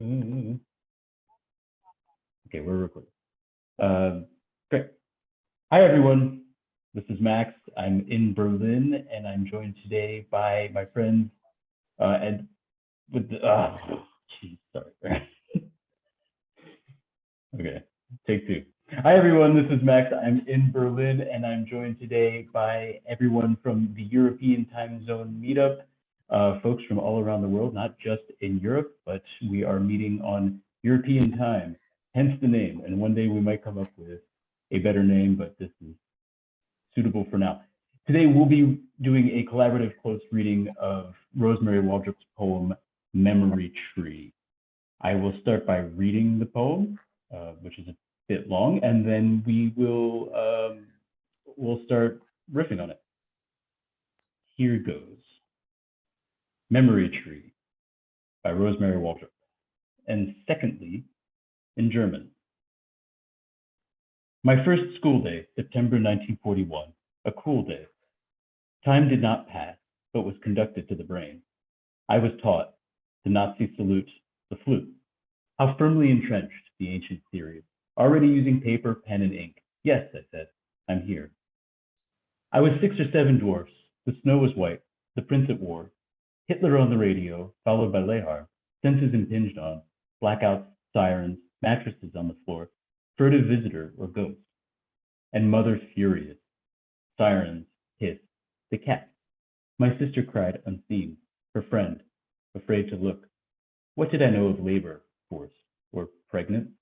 Okay, we're recording. Great. Hi, everyone. This is Max. I'm in Berlin, and I'm joined today by my friends and with the. Geez, sorry. Okay, take two. Hi, everyone. This is Max. I'm in Berlin, and I'm joined today by everyone from the European time zone meetup. Folks from all around the world, not just in Europe, but we are meeting on European time, hence the name. And one day we might come up with a better name, but this is suitable for now. Today we'll be doing a collaborative close reading of Rosmarie Waldrop's poem, Memory Tree. I will start by reading the poem, which is a bit long, and then we'll start riffing on it. Here goes. Memory Tree by Rosmarie Waldrop. And secondly, in German. My first school day, September 1941, a cool day. Time did not pass, but was conducted to the brain. I was taught the Nazi salute, the flute. How firmly entrenched, the ancient theory. Already using paper, pen, and ink. Yes, I said, I'm here. I was 6 or 7 dwarfs. The snow was white. The prince at war. Hitler on the radio, followed by Lehar. Senses impinged on. Blackouts, sirens, mattresses on the floor. Furtive visitor or ghost. And mother furious. Sirens, hiss. The cat. My sister cried unseen. Her friend, afraid to look. What did I know of labor, force, or pregnant?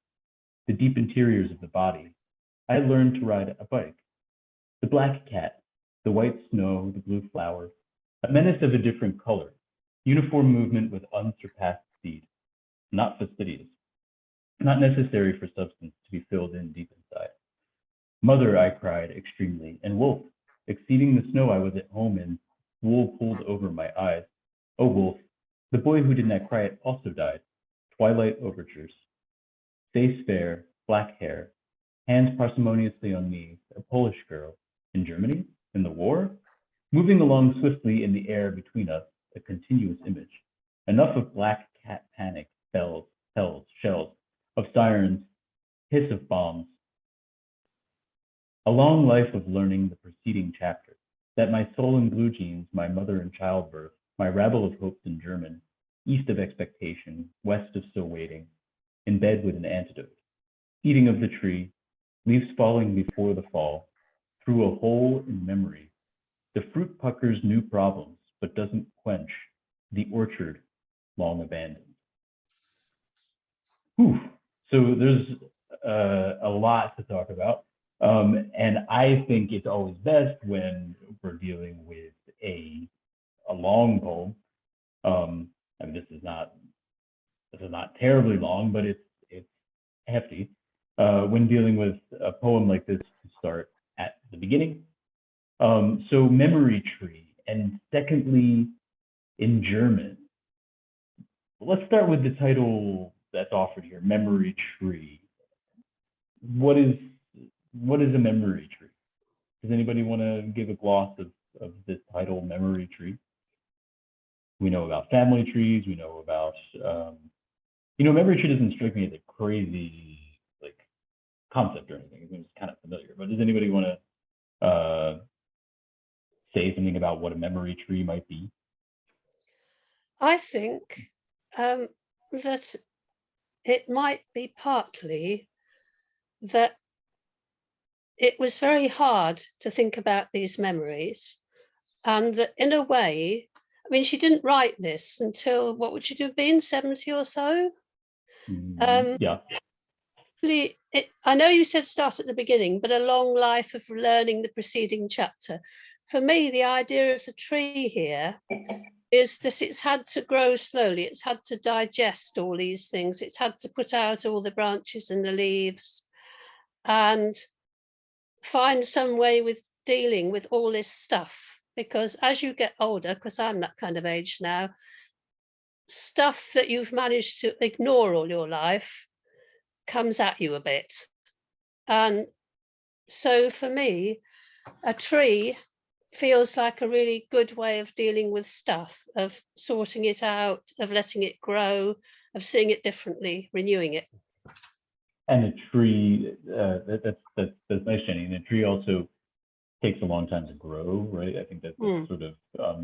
The deep interiors of the body. I had learned to ride a bike. The black cat, the white snow, the blue flower, a menace of a different color, uniform movement with unsurpassed speed, not fastidious, not necessary for substance to be filled in deep inside. Mother, I cried extremely, and wolf, exceeding the snow I was at home in, wool pulled over my eyes. Oh, wolf, the boy who did not cry it also died. Twilight overtures. Face fair, black hair, hands parsimoniously on knees, a Polish girl, in Germany, in the war? Moving along swiftly in the air between us, a continuous image. Enough of black cat panic, bells, hells, shells, of sirens, hiss of bombs. A long life of learning the preceding chapter, that my soul in blue jeans, my mother in childbirth, my rabble of hopes in German, east of expectation, west of still waiting, in bed with an antidote, eating of the tree, leaves falling before the fall, through a hole in memory. The fruit puckers new problems, but doesn't quench the orchard long abandoned. Whew. So there's a lot to talk about. And I think it's always best when we're dealing with a long poem. I mean, this is not terribly long, but it's hefty. When dealing with a poem like this, to start at the beginning. So memory tree, and secondly, in German. Let's start with the title that's offered here, memory tree. What is a memory tree? Does anybody want to give a gloss of this title, memory tree? We know about family trees. We know about, memory tree doesn't strike me as a crazy like concept or anything. It's kind of familiar. But does anybody want to say something about what a memory tree might be? I think that it might be partly that it was very hard to think about these memories, and that in a way, I mean, she didn't write this until, what would she have been, 70 or so? Yeah. I know you said start at the beginning, but a long life of learning the preceding chapter. For me, the idea of the tree here is that it's had to grow slowly. It's had to digest all these things. It's had to put out all the branches and the leaves and find some way with dealing with all this stuff. Because as you get older, because I'm that kind of age now, stuff that you've managed to ignore all your life comes at you a bit. And so for me, a tree feels like a really good way of dealing with stuff, of sorting it out, of letting it grow, of seeing it differently, renewing it. And a tree, that's nice, Jenny. And a tree also takes a long time to grow, right? I think that's sort of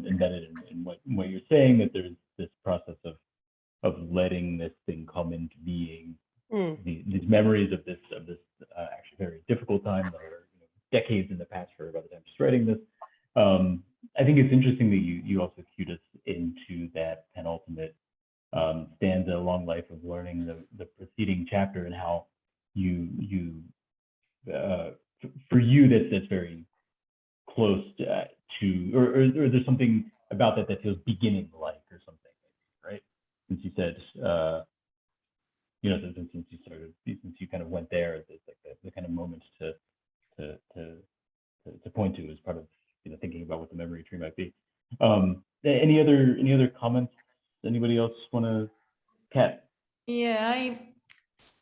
embedded in what you're saying, that there's this process of letting this thing come into being. These memories of this actually very difficult time that are decades in the past for by the time she's writing this. I think it's interesting that you also cued us into that penultimate stanza, A Long Life of Learning, the preceding chapter, and how for you that's very close to or there's something about that feels beginning like or something, right? Since you said since you started, since you kind of went there, it's like the kind of moments to point to as part of thinking about what the memory tree might be. Any other comments? Anybody else want to? Kat? Yeah,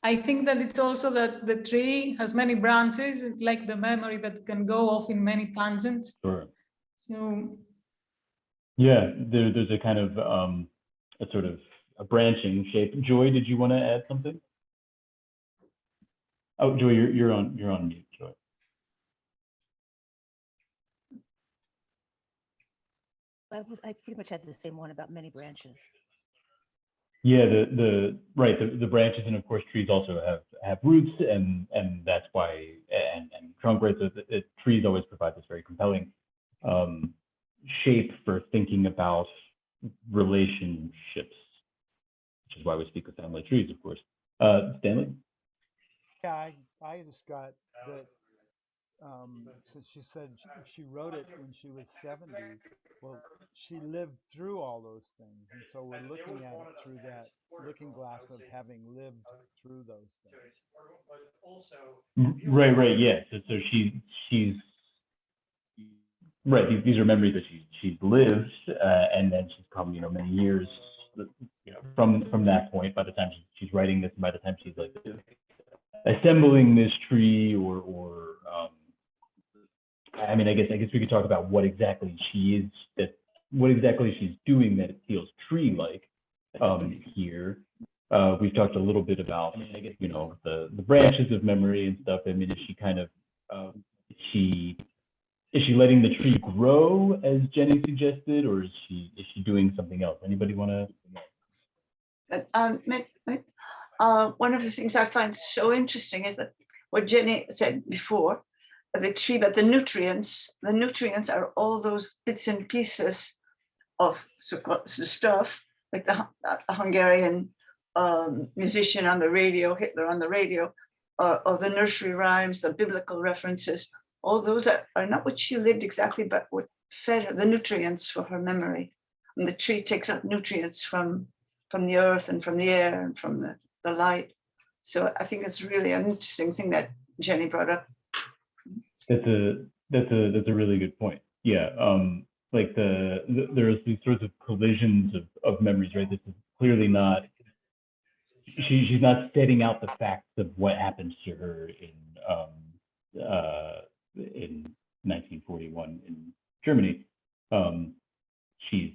I think that it's also that the tree has many branches, like the memory that can go off in many tangents. Sure. So yeah, there's a kind of a sort of a branching shape. Joy, did you want to add something? Oh, Joy, you're on mute, Joy. I pretty much had the same one about many branches. Yeah, the branches, and of course trees also have roots, and that's why and trunk, right? So trees always provide this very compelling shape for thinking about relationships, which is why we speak of family trees, of course. Stanley? Yeah, I just got that. Since she said she wrote it when she was 70, well, she lived through all those things, and so we're looking at it through that looking glass of having lived through those things. Right, yeah. So she's right. These are memories that she's lived, and then she's come, many years, from that point. By the time she's writing this, and by the time she's like assembling this tree, or I mean, I guess we could talk about what exactly she's doing that it feels tree-like here. We've talked a little bit about, the branches of memory and stuff. I mean, is she kind of is she letting the tree grow, as Jenny suggested, or is she doing something else? Anybody want to? One of the things I find so interesting is that what Jenny said before, the tree, but the nutrients are all those bits and pieces of stuff, like the Hungarian musician on the radio, Hitler on the radio, or the nursery rhymes, the biblical references. All those are not what she lived exactly, but what fed her, the nutrients for her memory. And the tree takes up nutrients from the earth and from the air and from the light. So I think it's really an interesting thing that Jenny brought up. That's a really good point. Yeah, like there's these sorts of collisions of memories, right? This is clearly not. She's not setting out the facts of what happened to her in 1941 in Germany. She's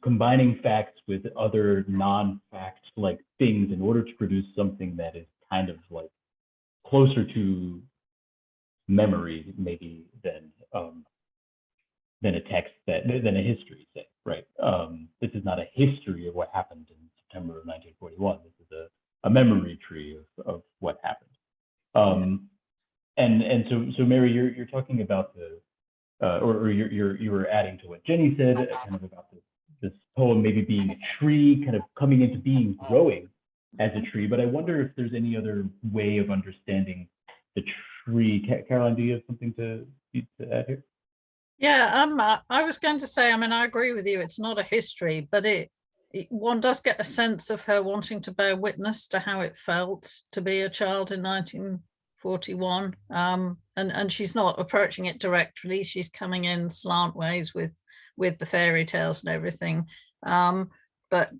combining facts with other non-fact like things in order to produce something that is kind of like closer to memory maybe than a text than a history, say, right? This is not a history of what happened in September of 1941. This is a memory tree of what happened. And so Mary, you're talking about or you were adding to what Jenny said, kind of about this poem maybe being a tree, kind of coming into being, growing as a tree. But I wonder if there's any other way of understanding the tree. Caroline, do you have something to add here? Yeah, I was going to say, I mean, I agree with you. It's not a history, but one does get a sense of her wanting to bear witness to how it felt to be a child in 1941. And she's not approaching it directly. She's coming in slant ways with the fairy tales and everything. But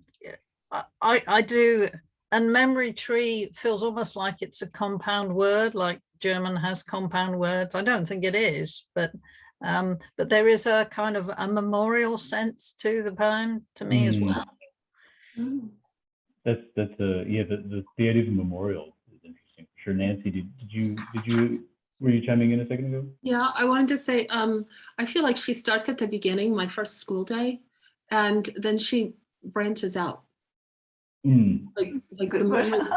I do And memory tree feels almost like it's a compound word, like German has compound words. I don't think it is, but there is a kind of a memorial sense to the poem to me as well. Mm. That's yeah, the idea of a memorial is interesting. Sure, Nancy, did you were you chiming in a second ago? Yeah, I wanted to say, I feel like she starts at the beginning, my first school day, and then she branches out. Like the memories,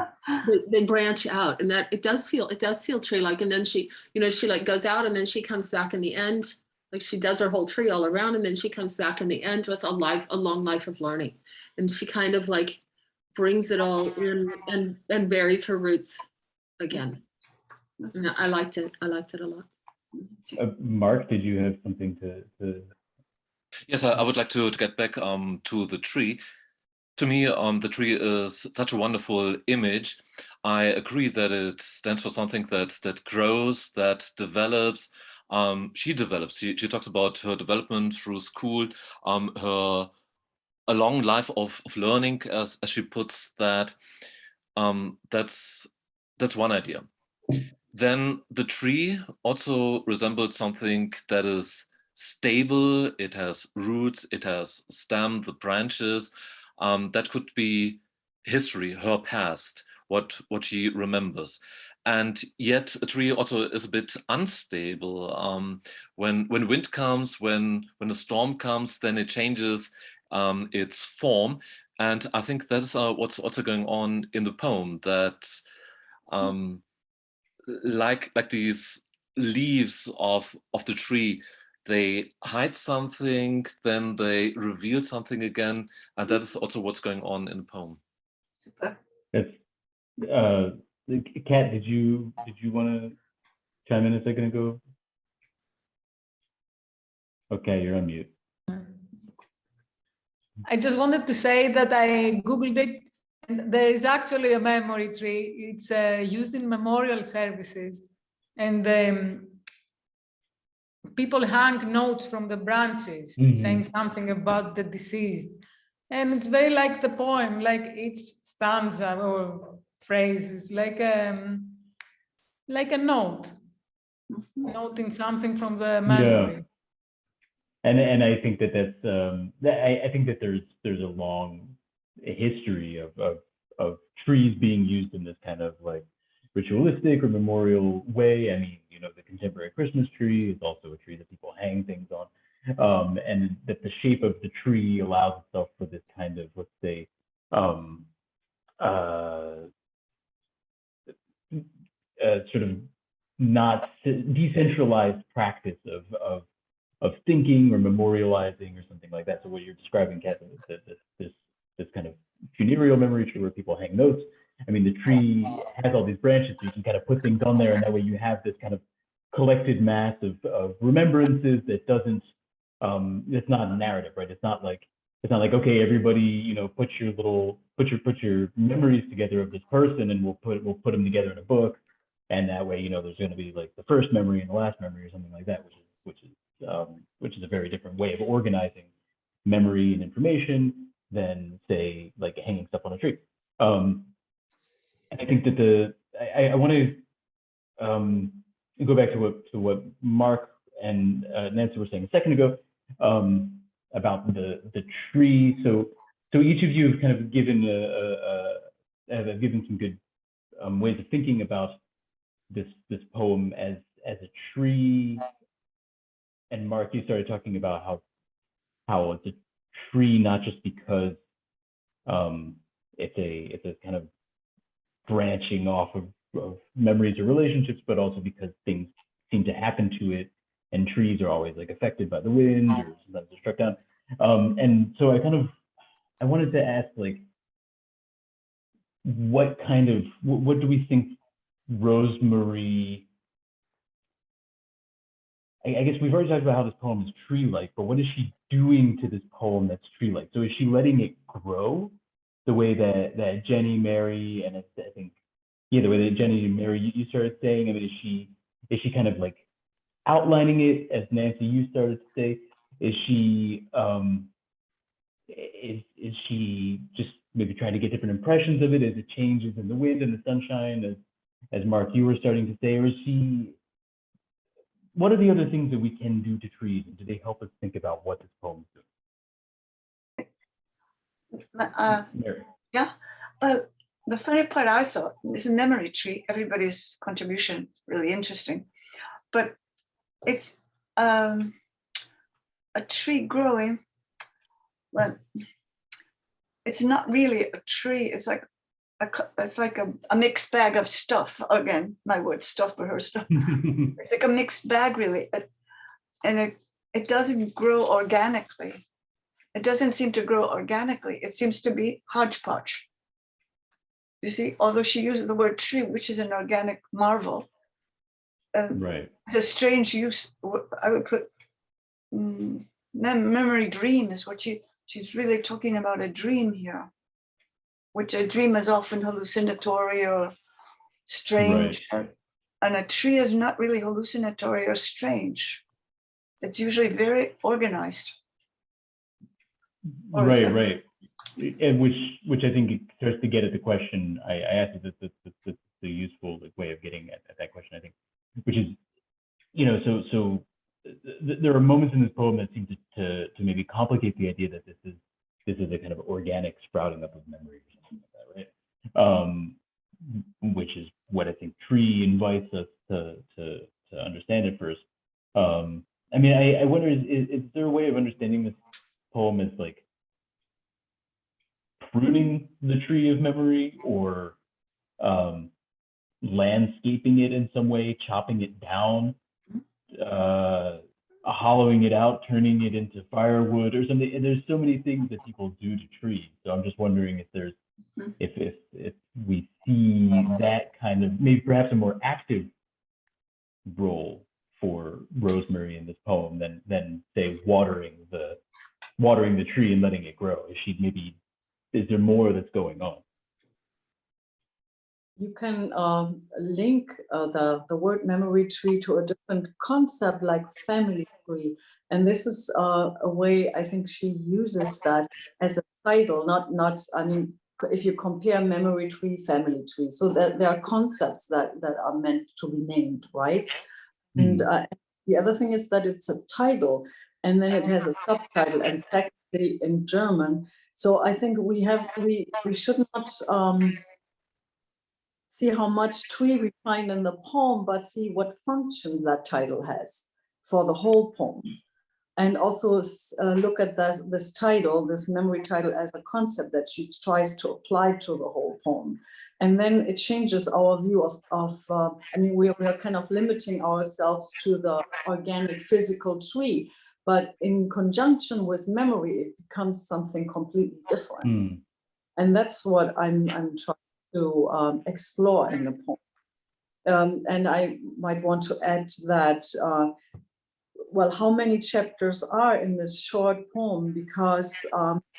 they branch out, and that it does feel tree-like. And then she, she like goes out, and then she comes back in the end, like she does her whole tree all around, and then she comes back in the end with a long life of learning, and she kind of like brings it all in and buries her roots again. And I liked it a lot. Mark, did you have something to... Yes, I would like to get back to the tree. To me, the tree is such a wonderful image. I agree that it stands for something that grows, that develops. She develops. She talks about her development through school, a long life of learning, as she puts that. That's one idea. Then the tree also resembles something that is stable. It has roots, it has stem, the branches. That could be history, her past, what she remembers. And yet a tree also is a bit unstable. When wind comes, when a storm comes, then it changes its form. And I think that's what's also going on in the poem, that like these leaves of the tree, they hide something, then they reveal something again, and that is also what's going on in the poem. Super. Yes. Kat, did you want to chime in a second ago? Okay, you're on mute. I just wanted to say that I Googled it, and there is actually a memory tree. It's used in memorial services, and people hang notes from the branches saying something about the deceased. And it's very like the poem, like each stanza or phrase is like a note, noting something from the memory. Yeah. And I think that's I think that there's a long history of trees being used in this kind of like ritualistic or memorial way. I mean, the contemporary Christmas tree is also a tree that people hang things on, and that the shape of the tree allows itself for this kind of, let's say, sort of not decentralized practice of thinking or memorializing or something like that. So what you're describing, Kat, this kind of funereal memory tree where people hang notes. I mean, the tree has all these branches, so you can kind of put things on there, and that way you have this kind of collected mass of remembrances that doesn't. It's not a narrative, right? It's not like okay, everybody, put your memories together of this person, and we'll put them together in a book, and that way, there's going to be like the first memory and the last memory or something like that, which is a very different way of organizing memory and information than, say, like hanging stuff on a tree. And I think that I want to go back to what Mark and Nancy were saying a second ago about the tree. So each of you have kind of given given some good ways of thinking about this poem as a tree. And Mark, you started talking about how it's a tree not just because it's a kind of branching off of memories or relationships, but also because things seem to happen to it, and trees are always like affected by the wind, or sometimes they're struck down. And so I wanted to ask, like, what do we think Rosmarie? I guess we've already talked about how this poem is tree-like, but what is she doing to this poem that's tree-like? So is she letting it grow the way that Jenny, Mary, and I think, yeah, the way that Jenny and Mary, you started saying? I mean, is she kind of like outlining it, as Nancy, you started to say? Is she just maybe trying to get different impressions of it as it changes in the wind and the sunshine, as Mark, you were starting to say, or is she, what are the other things that we can do to trees, and do they help us think about what this poem is doing? Mary. Yeah, well, the funny part I thought is a memory tree. Everybody's contribution really interesting, but it's a tree growing. Well, it's not really a tree. It's like a mixed bag of stuff. Again, my word, stuff, but her stuff. It's like a mixed bag, really, and it doesn't grow organically. It doesn't seem to grow organically. It seems to be hodgepodge. You see, although she uses the word tree, which is an organic marvel. Right. It's a strange use. I would put memory dream is what she's really talking about, a dream here, which a dream is often hallucinatory or strange. Right. And a tree is not really hallucinatory or strange. It's usually very organized. Right. And which I think it starts to get at the question I asked. That's the useful way of getting at that question, I think, which is, so there are moments in this poem that seem to maybe complicate the idea that this is a kind of organic sprouting up of memory or something like that, right? Which is what I think tree invites us to understand at first. I mean, I wonder, is there a way of understanding this poem as like pruning the tree of memory, or landscaping it in some way, chopping it down, hollowing it out, turning it into firewood or something? And there's so many things that people do to trees. So I'm just wondering if there's, if we see that kind of, maybe perhaps a more active role for Rosmarie in this poem than say watering the tree and letting it grow. Is there more that's going on? You can link the word memory tree to a different concept like family tree. And this is a way I think she uses that as a title, I mean, if you compare memory tree, family tree, so that there are concepts that are meant to be named, right? And the other thing is that it's a title, and then it has a subtitle, and secondly in German. So I think we should not see how much tree we find in the poem, but see what function that title has for the whole poem. And also look at this title, this memory title, as a concept that she tries to apply to the whole poem. And then it changes our view of I mean, we are kind of limiting ourselves to the organic physical tree, but in conjunction with memory, it becomes something completely different. And that's what I'm trying to explore in the poem. And I might want to add that, well, how many chapters are in this short poem? Because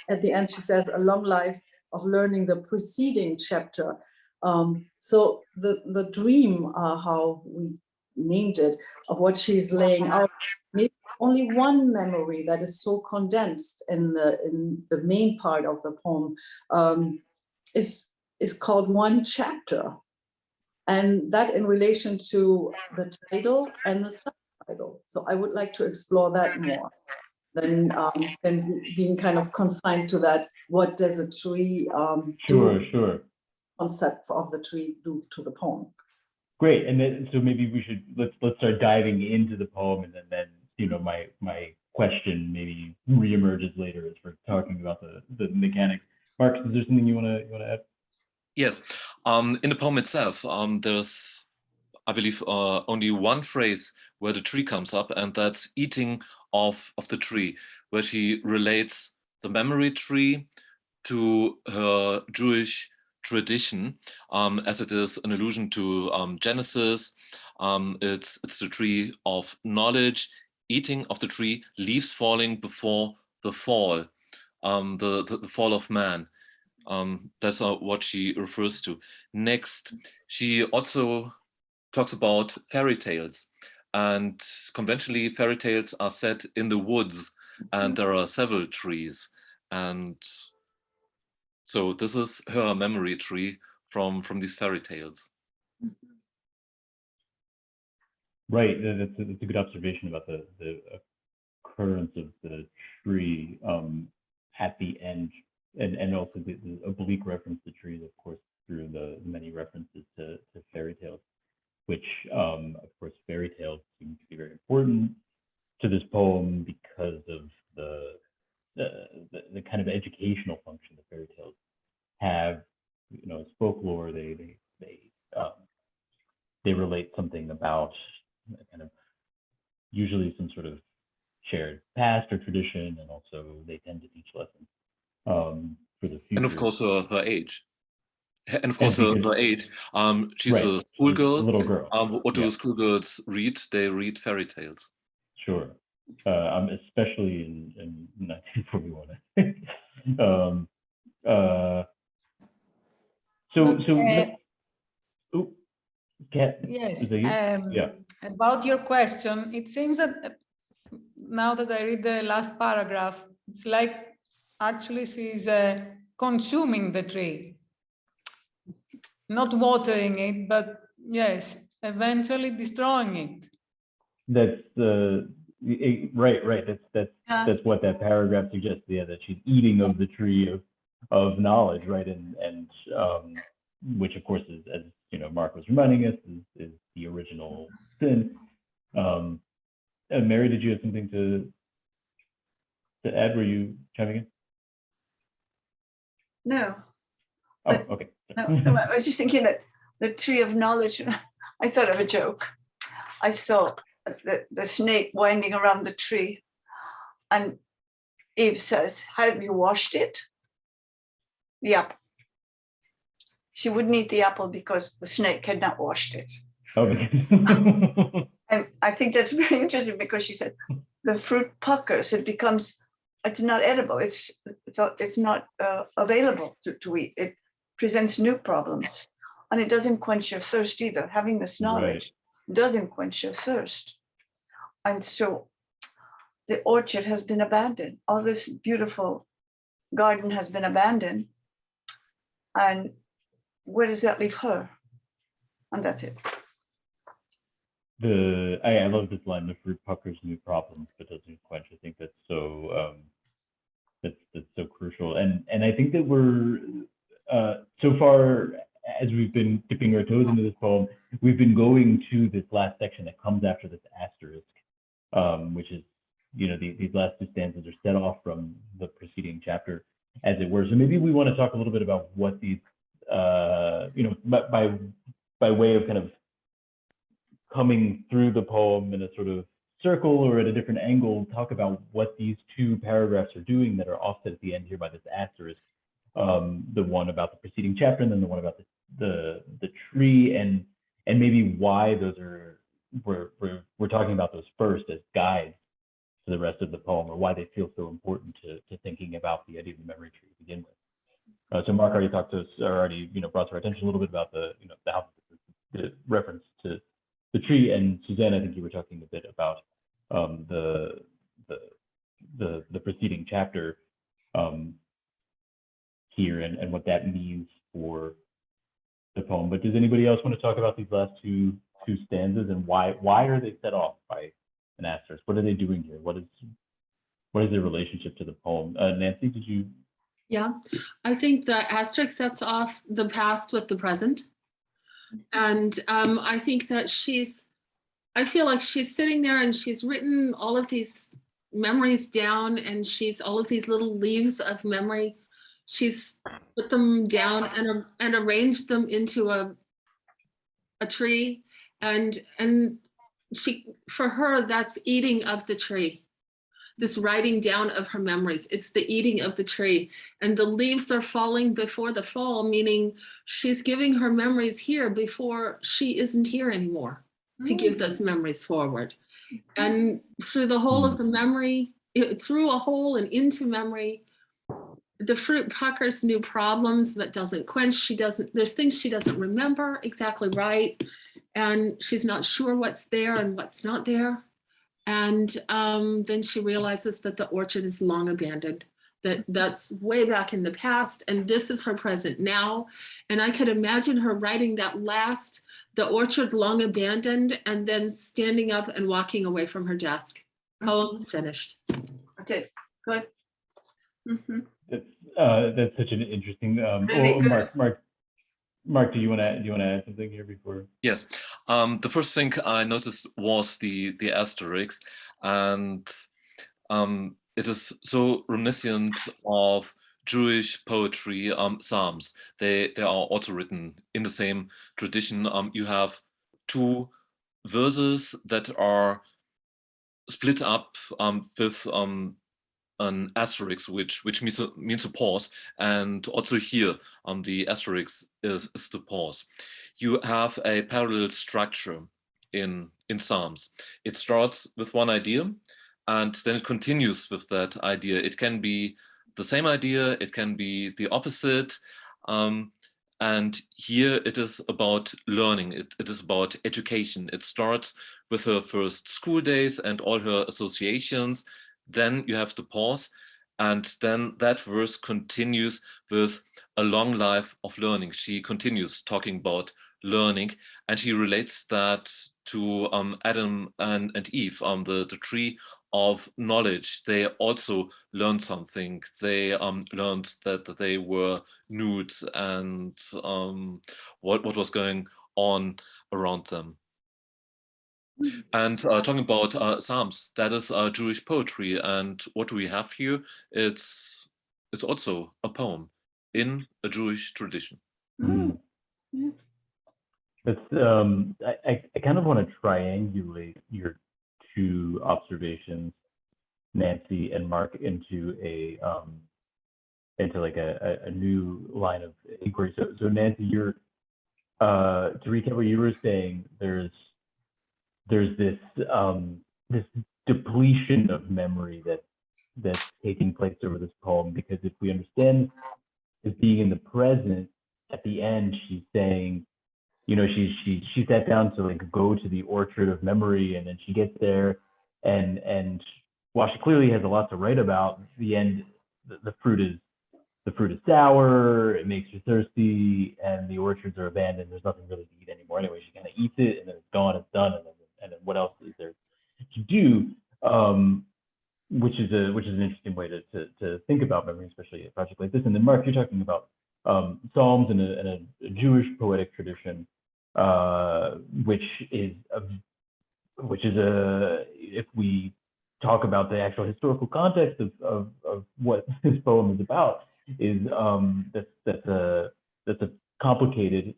at the end she says, a long life of learning the preceding chapter. So the dream, how we named it, of what she's laying out, maybe only one memory that is so condensed in the main part of the poem is called one chapter. And that in relation to the title and the subtitle. So I would like to explore that more than being kind of confined to that. What does a tree Sure. Concept of the tree do to the poem? Great. And then, so maybe we should, let's start diving into the poem, and then my question maybe reemerges later as we're talking about the mechanics. Mark, is there something you want to add? Yes. In the poem itself, there's, I believe, only one phrase where the tree comes up, and that's eating of the tree, where she relates the memory tree to her Jewish tradition, as it is an allusion to Genesis. It's the tree of knowledge, eating of the tree, leaves falling before the fall, the fall of man. That's what she refers to. Next, she also talks about fairy tales. And conventionally, fairy tales are set in the woods, and there are several trees. And So this is her memory tree from these fairy tales. Right, that's a good observation about the occurrence of the tree at the end, and also the oblique reference to trees, of course, through the many references to fairy tales, which, of course, fairy tales seem to be very important to this poem because of the kind of educational function that fairy tales have. You know, as folklore, they relate something about kind of usually some sort of shared past or tradition, and also they tend to teach lessons for the future. And of course, her age. And of course, her age. She's right, a schoolgirl. a little girl. What do schoolgirls read? They read fairy tales. Sure. Especially in 1941, I think. Kat, yes. Yeah. About your question, it seems that now that I read the last paragraph, it's like actually she's consuming the tree, not watering it, but yes, eventually destroying it. That's right. That's what that paragraph suggests. Yeah, that she's eating of the tree of knowledge, right? And which of course is, as you know, Mark was reminding us, is the original sin. Mary, did you have something to add? Were you chiming in? No. Oh, okay. No, I was just thinking that the tree of knowledge, I thought of a joke. I saw the snake winding around the tree, and Eve says, "Have you washed it?" The apple. She wouldn't eat the apple because the snake had not washed it. Okay. And I think that's very interesting because she said the fruit puckers, it's not edible. It's not available to eat. It presents new problems, and it doesn't quench your thirst either. Having this knowledge doesn't quench your thirst. And so the orchard has been abandoned. All this beautiful garden has been abandoned. And where does that leave her? And that's it. I love this line: the fruit puckers new problems, but doesn't quench. I think that's so that's so crucial. And I think that we're so far, as we've been dipping our toes into this poem, we've been going to this last section that comes after this asterisk, which is, you know, these last two stanzas are set off from the preceding chapter, as it were. So maybe we want to talk a little bit about what these, you know, by way of kind of coming through the poem in a sort of circle or at a different angle, talk about what these two paragraphs are doing that are offset at the end here by this asterisk. The one about the preceding chapter, and then the one about the tree, and maybe why those are, we're talking about those first as guides to the rest of the poem, or why they feel so important to thinking about the idea of the memory tree to begin with. So Mark already talked to us, or already, you know, brought to our attention a little bit about the, you know, the reference to the tree, and Suzanne, I think you were talking a bit about the preceding chapter here, and what that means for the poem. But does anybody else want to talk about these last two stanzas, and why are they set off by an asterisk? What are they doing here? What is their relationship to the poem? Nancy, did you? Yeah, I think the asterisk sets off the past with the present. And I think that I feel like she's sitting there and she's written all of these memories down, and she's all of these little leaves of memory. She's put them down and arranged them into a tree. And she, for her, that's eating of the tree. This writing down of her memories, it's the eating of the tree. And the leaves are falling before the fall, meaning she's giving her memories here before she isn't here anymore to give those memories forward. And through the whole of the memory, through a hole and into memory, the fruit puckers new problems, but doesn't quench. There's things she doesn't remember exactly right. And she's not sure what's there and what's not there. And then she realizes that the orchard is long abandoned. that's way back in the past, and this is her present now. And I could imagine her writing that last, the orchard long abandoned, and then standing up and walking away from her desk. Poem finished. Okay, good. Mhm. That's such an interesting. Really Oh, good. Mark, do you want to add something here before? Yes. The first thing I noticed was the asterisk, and it is so reminiscent of Jewish poetry, psalms. They are also written in the same tradition. You have two verses that are split up with an asterisk, which means a pause, and also here the asterisk is the pause. You have a parallel structure in psalms. It starts with one idea, and then it continues with that idea. It can be the same idea, it can be the opposite. And here it is about learning, it is about education. It starts with her first school days and all her associations. Then you have the pause, and then that verse continues with a long life of learning. She continues talking about learning, and she relates that to Adam and Eve, the tree of knowledge. They also learned something. They learned that they were nude, and what was going on around them. And talking about Psalms, that is Jewish poetry. And what do we have here? It's also a poem in a Jewish tradition. Mm. That's I kind of want to triangulate your two observations, Nancy and Mark, into like a new line of inquiry. So Nancy, you're to recap what you were saying, there's this this depletion of memory that's taking place over this poem, because if we understand as being in the present, at the end she's saying, you know, she sat down to like go to the orchard of memory, and then she gets there, and while she clearly has a lot to write about, the end, the fruit is sour, it makes her thirsty, and the orchards are abandoned. There's nothing really to eat anymore anyway. She kind of eats it, and then it's gone, it's done, and then what else is there to do? Which is an interesting way to think about memory, especially a project like this. And then Mark, you're talking about Psalms and a Jewish poetic tradition, which is if we talk about the actual historical context of what this poem is about, is that's a complicated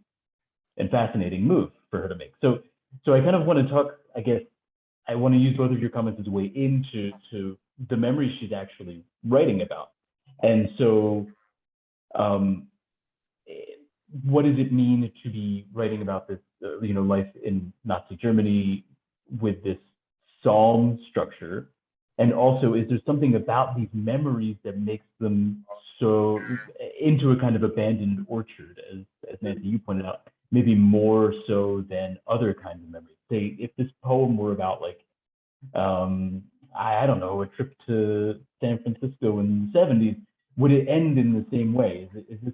and fascinating move for her to make. So I kind of want to talk, I guess, I want to use both of your comments as a way into the memories she's actually writing about. And so what does it mean to be writing about this, life in Nazi Germany with this psalm structure? And also, is there something about these memories that makes them so into a kind of abandoned orchard, as Nancy, you pointed out, maybe more so than other kinds of memories? Say, if this poem were about like, I don't know, a trip to San Francisco in the 70s, would it end in the same way? Is this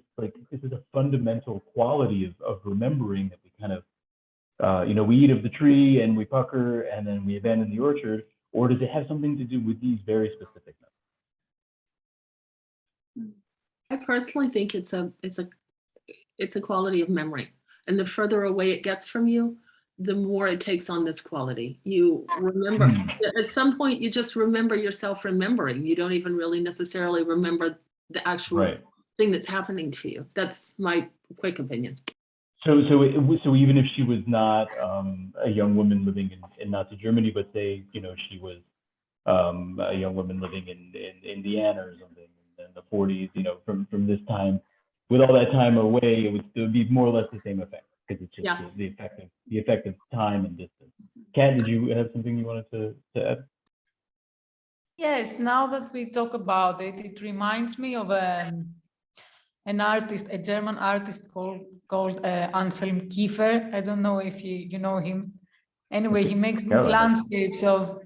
a fundamental quality of remembering that we kind of, we eat of the tree and we pucker and then we abandon the orchard, or does it have something to do with these very specific memories? I personally think it's a quality of memory, and the further away it gets from you, the more it takes on this quality. You remember, at some point, you just remember yourself remembering. You don't even really necessarily remember the actual thing that's happening to you. That's my quick opinion. So even if she was not a young woman living in Nazi Germany, but say, she was a young woman living in Indiana or something in the 40s, from this time, with all that time away, it would still be more or less the same effect, because it's just the effect of time and distance. Kat, did you have something you wanted to add? Yes, now that we talk about it, it reminds me of an artist, a German artist called Anselm Kiefer. I don't know if you know him. Anyway, he makes these landscapes of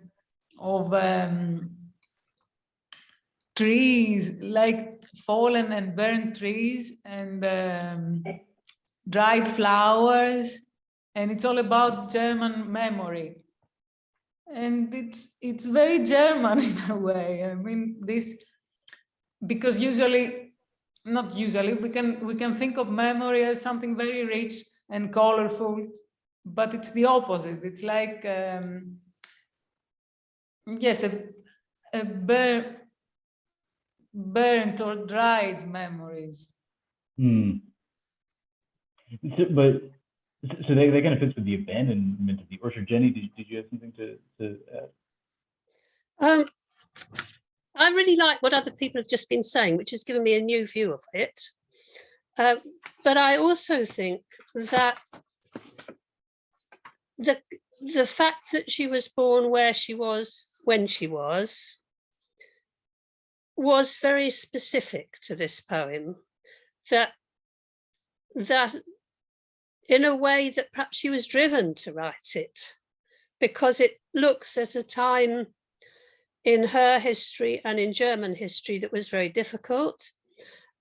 trees, like fallen and burned trees and dried flowers, and it's all about German memory. And it's very German in a way. I mean, this, because not usually, we can think of memory as something very rich and colorful, but it's the opposite. It's like yes, a burnt or dried memories. So they kind of fits with the abandonment of the orchard. Jenny, did you have something to add? I really like what other people have just been saying, which has given me a new view of it. But I also think that the fact that she was born where she was when she was very specific to this poem, that in a way that perhaps she was driven to write it, because it looks at a time in her history and in German history that was very difficult.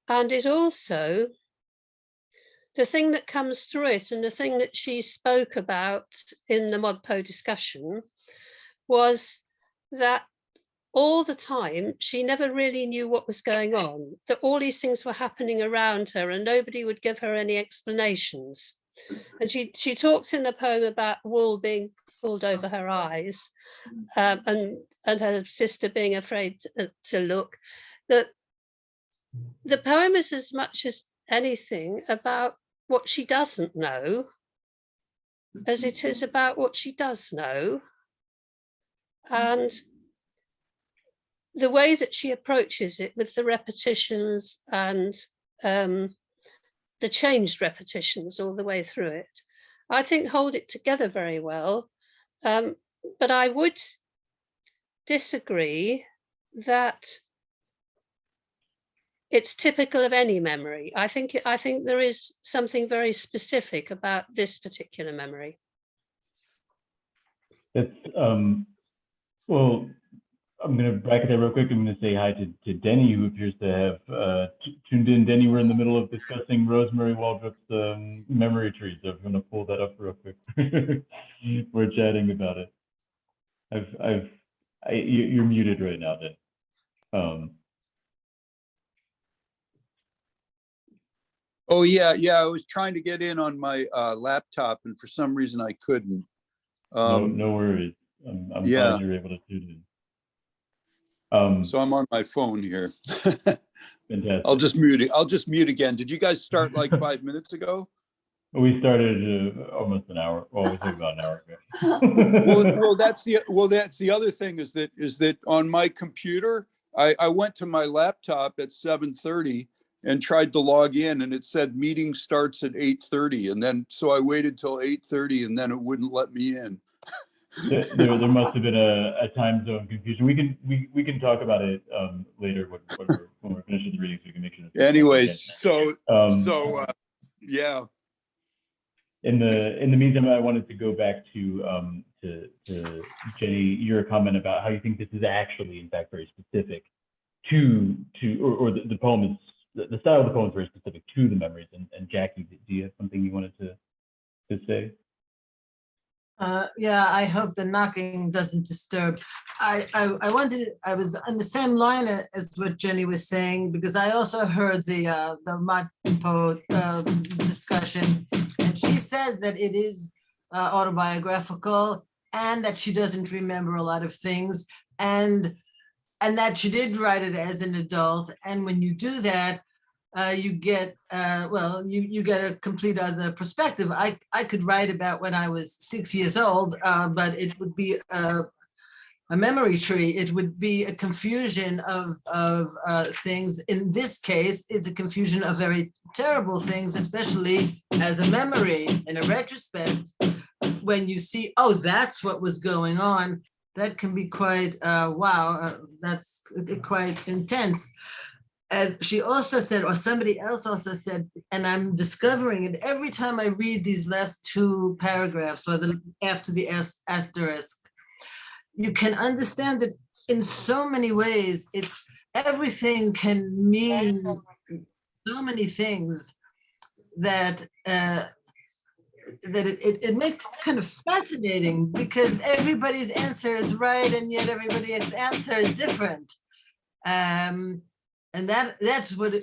And it also, the thing that comes through it, and the thing that she spoke about in the ModPo discussion, was that all the time she never really knew what was going on, that all these things were happening around her and nobody would give her any explanations. And she talks in the poem about wool being pulled over her eyes, and her sister being afraid to look. That the poem is as much as anything about what she doesn't know as it is about what she does know. And the way that she approaches it with the repetitions and the changed repetitions all the way through it, I think hold it together very well. But I would disagree that it's typical of any memory. I think there is something very specific about this particular memory. It's well, I'm going to bracket that real quick. I'm going to say hi to Denny, who appears to have tuned in. Denny, we're in the middle of discussing Rosmarie Waldrop's memory tree, so I'm going to pull that up real quick. We're chatting about it. You're muted right now, Den. Oh yeah, I was trying to get in on my laptop, and for some reason I couldn't. No worries. I'm glad you're able to tune in. So I'm on my phone here. Fantastic. I'll just mute again. Did you guys start like 5 minutes ago? We started almost an hour. Well, we took about an hour ago. well, that's the other thing is that on my computer, I went to my laptop at 7:30 and tried to log in, and it said meeting starts at 8:30, and then so I waited till 8:30, and then it wouldn't let me in. There must have been a time zone confusion. We can talk about it later when we're finished with the reading, so we can make sure. Anyways, so yeah. In the meantime, I wanted to go back to Jenny, your comment about how you think this is actually, in fact, very specific to or the poem is the style of the poem is very specific to the memories. And Jackie, do you have something you wanted to say? Yeah, I hope the knocking doesn't disturb. I was on the same line as what Jenny was saying, because I also heard the ModPo discussion, and she says that it is autobiographical and that she doesn't remember a lot of things, and that she did write it as an adult. And when you do that, you get you get a complete other perspective. I could write about when I was 6 years old, but it would be a memory tree. It would be a confusion of things. In this case, it's a confusion of very terrible things, especially as a memory. In a retrospect, when you see, oh, that's what was going on, that can be quite wow. That's quite intense. And she also said, or somebody else also said, and I'm discovering it every time I read these last two paragraphs, or after the asterisk, you can understand that in so many ways, it's everything can mean so many things that it makes it kind of fascinating, because everybody's answer is right and yet everybody's answer is different. And that's what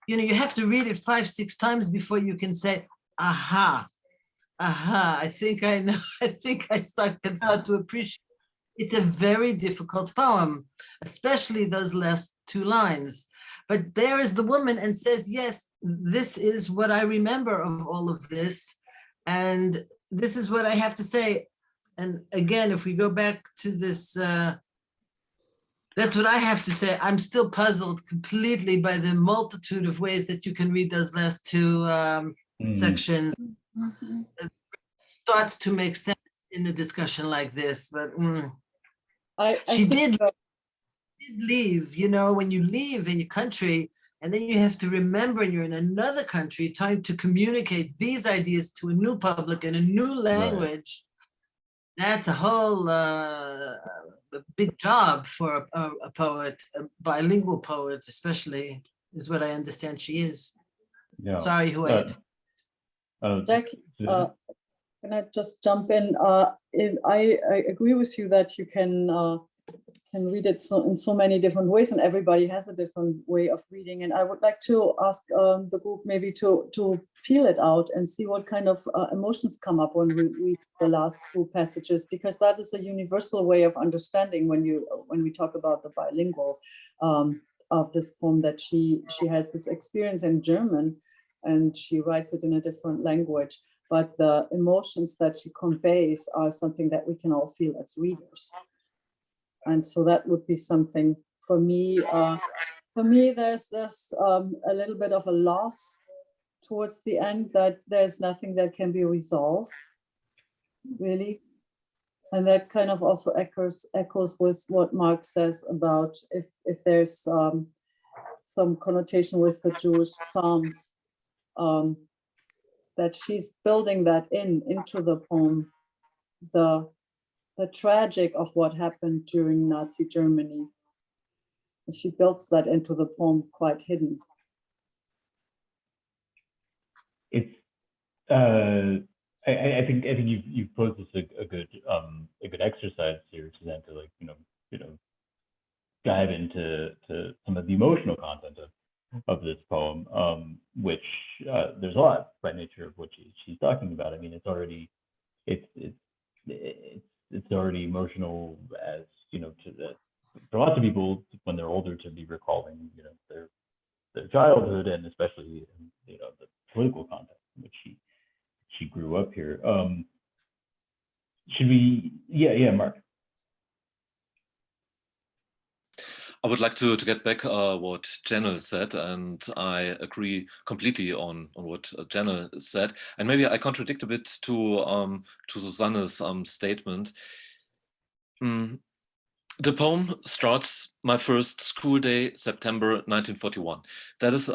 you have to read it 5-6 times before you can say, aha, I think I know. I think I can start to appreciate. It's a very difficult poem, especially those last 2 lines. But there is the woman and says, yes, this is what I remember of all of this. And this is what I have to say. And again, if we go back to this, that's what I have to say. I'm still puzzled completely by the multitude of ways that you can read those last 2 sections. It starts to make sense in a discussion like this, but she did leave. When you leave in your country and then you have to remember you're in another country trying to communicate these ideas to a new public in a new language, that's a whole big job for a poet, a bilingual poet especially, is what I understand she is. Yeah. Sorry, who Jackie, can I just jump in? I agree with you that you can read it in so many different ways, and everybody has a different way of reading. And I would like to ask the group maybe to feel it out and see what kind of emotions come up when we read the last 2 passages, because that is a universal way of understanding when we talk about the bilingual of this poem, that she has this experience in German and she writes it in a different language. But the emotions that she conveys are something that we can all feel as readers. And so that would be something for me. For me, there's a little bit of a loss towards the end, that there's nothing that can be resolved, really. And that kind of also echoes with what Mark says about if there's some connotation with the Jewish Psalms, that she's building that into the poem, the tragic of what happened during Nazi Germany. She builds that into the poem quite hidden. It's I think you've posed this a good exercise here, Suzanne, to dive into some of the emotional content of this poem, which there's a lot by nature of what she's talking about. I mean, it's already emotional, as for lots of people when they're older, to be recalling their childhood, and especially the political context in which she grew up here. Should we? Yeah, Mark. I would like to get back what Janel said, and I agree completely on what Janel said. And maybe I contradict a bit to Susanne's statement. The poem starts my first school day, September 1941. That is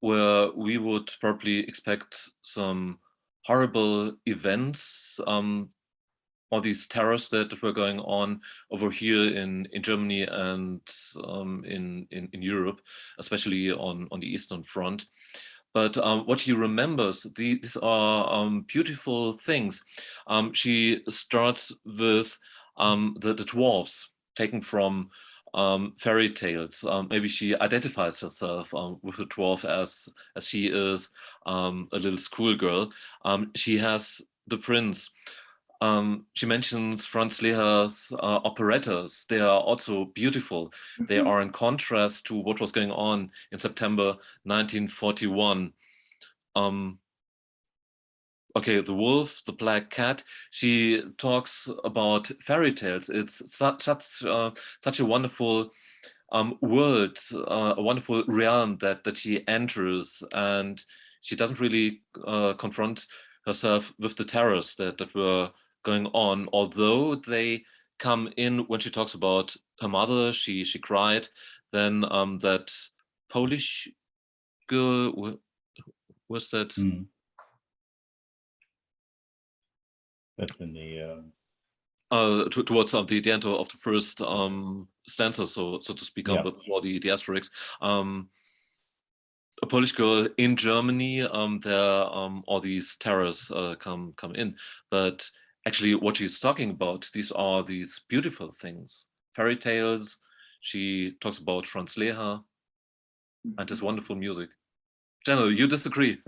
where we would probably expect some horrible events, all these terrors that were going on over here in Germany and in Europe, especially on the Eastern Front. But what she remembers, these are beautiful things. She starts with the dwarfs taken from fairy tales. Maybe she identifies herself with the dwarf as she is a little schoolgirl. She has the prince. She mentions Franz Leher's operettas. They are also beautiful. They are in contrast to what was going on in September 1941. Okay, the wolf, the black cat. She talks about fairy tales. It's such a wonderful world, a wonderful realm that she enters, and she doesn't really confront herself with the terrors that were going on, although they come in when she talks about her mother. She cried. Then that Polish girl, was that? That's in the towards the end of the first stanza, so to speak, before the asterisk. A Polish girl in Germany, there all these terrors come in, but actually what she's talking about, these are these beautiful things, fairy tales. She talks about Franz Lehár and his wonderful music. Jenna, you disagree?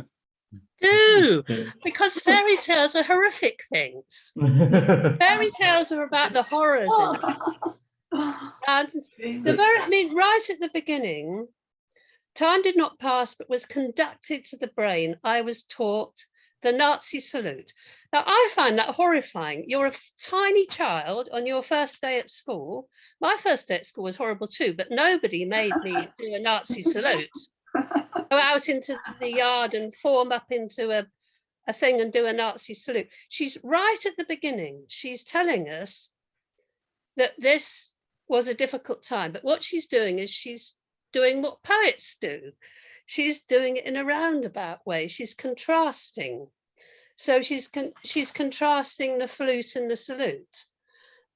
Do, because fairy tales are horrific things. Fairy tales are about the horrors in it. And right at the beginning, time did not pass, but was conducted to the brain. I was taught the Nazi salute. Now, I find that horrifying. You're a tiny child on your first day at school. My first day at school was horrible too, but nobody made me do a Nazi salute. Go out into the yard and form up into a thing and do a Nazi salute. She's right at the beginning. She's telling us that this was a difficult time, but what she's doing is she's doing what poets do. She's doing it in a roundabout way. She's contrasting. So she's contrasting the flute and the salute.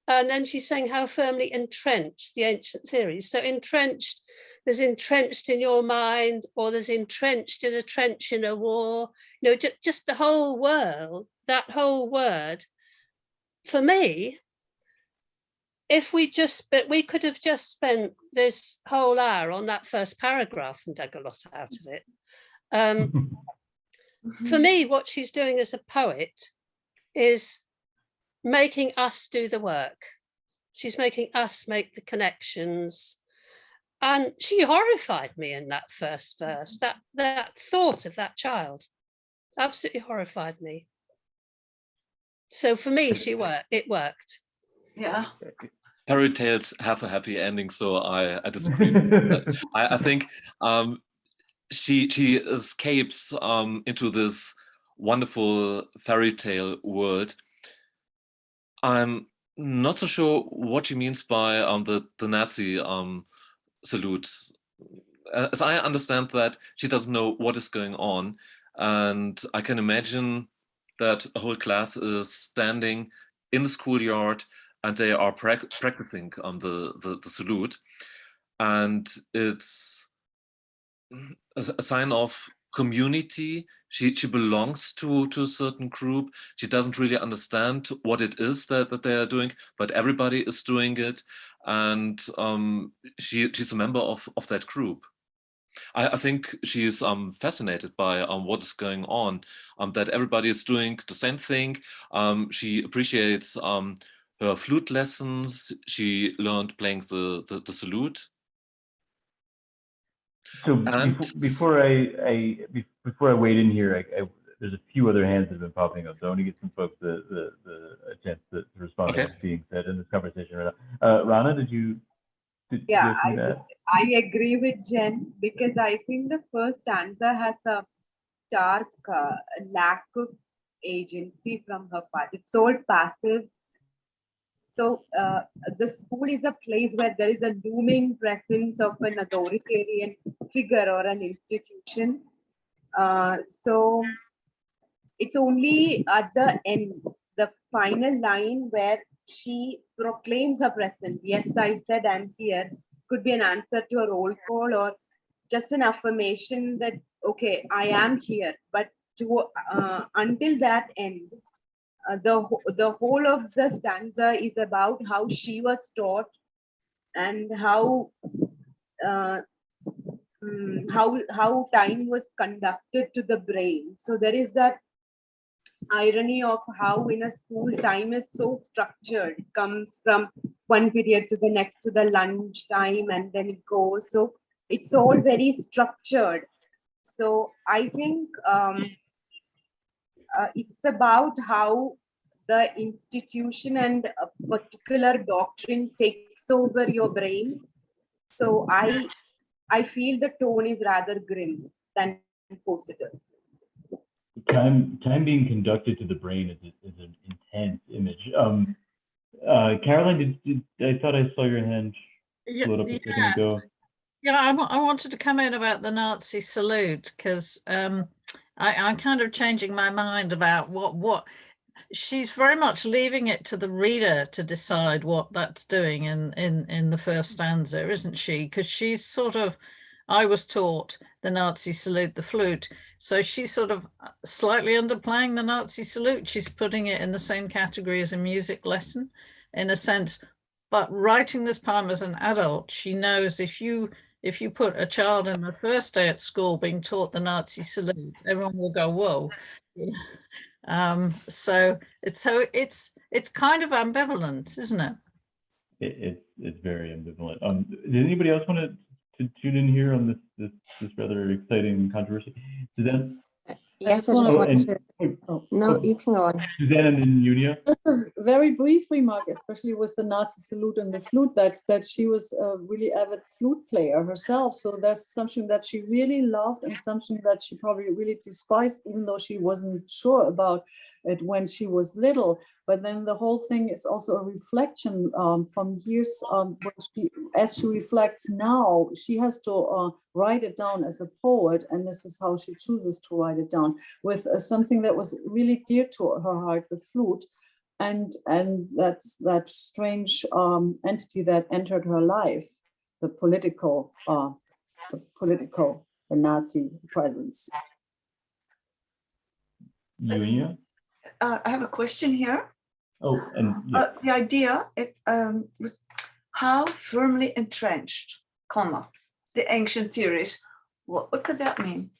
And then she's saying how firmly entrenched the ancient theories. So entrenched, there's entrenched in your mind, or there's entrenched in a trench in a war. You know, just the whole world, that whole word. For me, we could have just spent this whole hour on that first paragraph and dug a lot out of it. For me, what she's doing as a poet is making us do the work. She's making us make the connections. And she horrified me in that first verse, that thought of that child absolutely horrified me. So for me, it worked. Yeah. Fairy tales have a happy ending, so I disagree with that. I think she escapes into this wonderful fairy tale world. I'm not so sure what she means by the Nazi salute. As I understand that, she doesn't know what is going on, and I can imagine that a whole class is standing in the schoolyard and they are practicing the salute, and it's a sign of community. She belongs to a certain group. She doesn't really understand what it is that they are doing, but everybody is doing it, and she's a member of that group. I think she's fascinated by what is going on, that everybody is doing the same thing. She appreciates her flute lessons. She learned playing the salute. So before I wade in here, there's a few other hands that have been popping up. So I want to give some folks a chance to respond to what's being said in this conversation right now. Rana, did you see that? I agree with Jen, because I think the first stanza has a stark lack of agency from her part. It's all passive. So the school is a place where there is a looming presence of an authoritarian figure or an institution. So it's only at the end, the final line, where she proclaims her presence. Yes, I said I'm here. Could be an answer to a roll call, or just an affirmation that, okay, I am here. But to until that end, the whole of the stanza is about how she was taught and how time was conducted to the brain. So there is that irony of how in a school time is so structured. It comes from one period to the next, to the lunch time, and then it goes. So it's all very structured. So I think it's about how the institution and a particular doctrine takes over your brain. So I feel the tone is rather grim than positive. Time being conducted to the brain is an intense image. Caroline, I thought I saw your hand float up a second ago. Yeah, I wanted to come in about the Nazi salute, because I'm kind of changing my mind about what she's very much leaving it to the reader to decide what that's doing in the first stanza, isn't she? Because she's sort of, I was taught the Nazi salute, the flute. So she's sort of slightly underplaying the Nazi salute. She's putting it in the same category as a music lesson, in a sense. But writing this poem as an adult, she knows if you put a child in the first day at school being taught the Nazi salute, everyone will go, whoa. So it's kind of ambivalent, isn't it? It's very ambivalent. Did anybody else want to tune in here on this rather exciting controversy? Suzanne? Yes, I just want to. No, oh, you can go on. Suzanne and then Julia. Just a very brief remark, especially with the Nazi salute and the flute, that she was a really avid flute player herself. So that's something that she really loved and something that she probably really despised, even though she wasn't sure about it when she was little. But then the whole thing is also a reflection from years as she reflects now, she has to write it down as a poet, and this is how she chooses to write it down, with something that was really dear to her heart, the flute, and that's that strange entity that entered her life, the political the Nazi presence. Julia? I have a question here. Oh, and yeah. The idea, how firmly entrenched, comma, the ancient theories. What could that mean?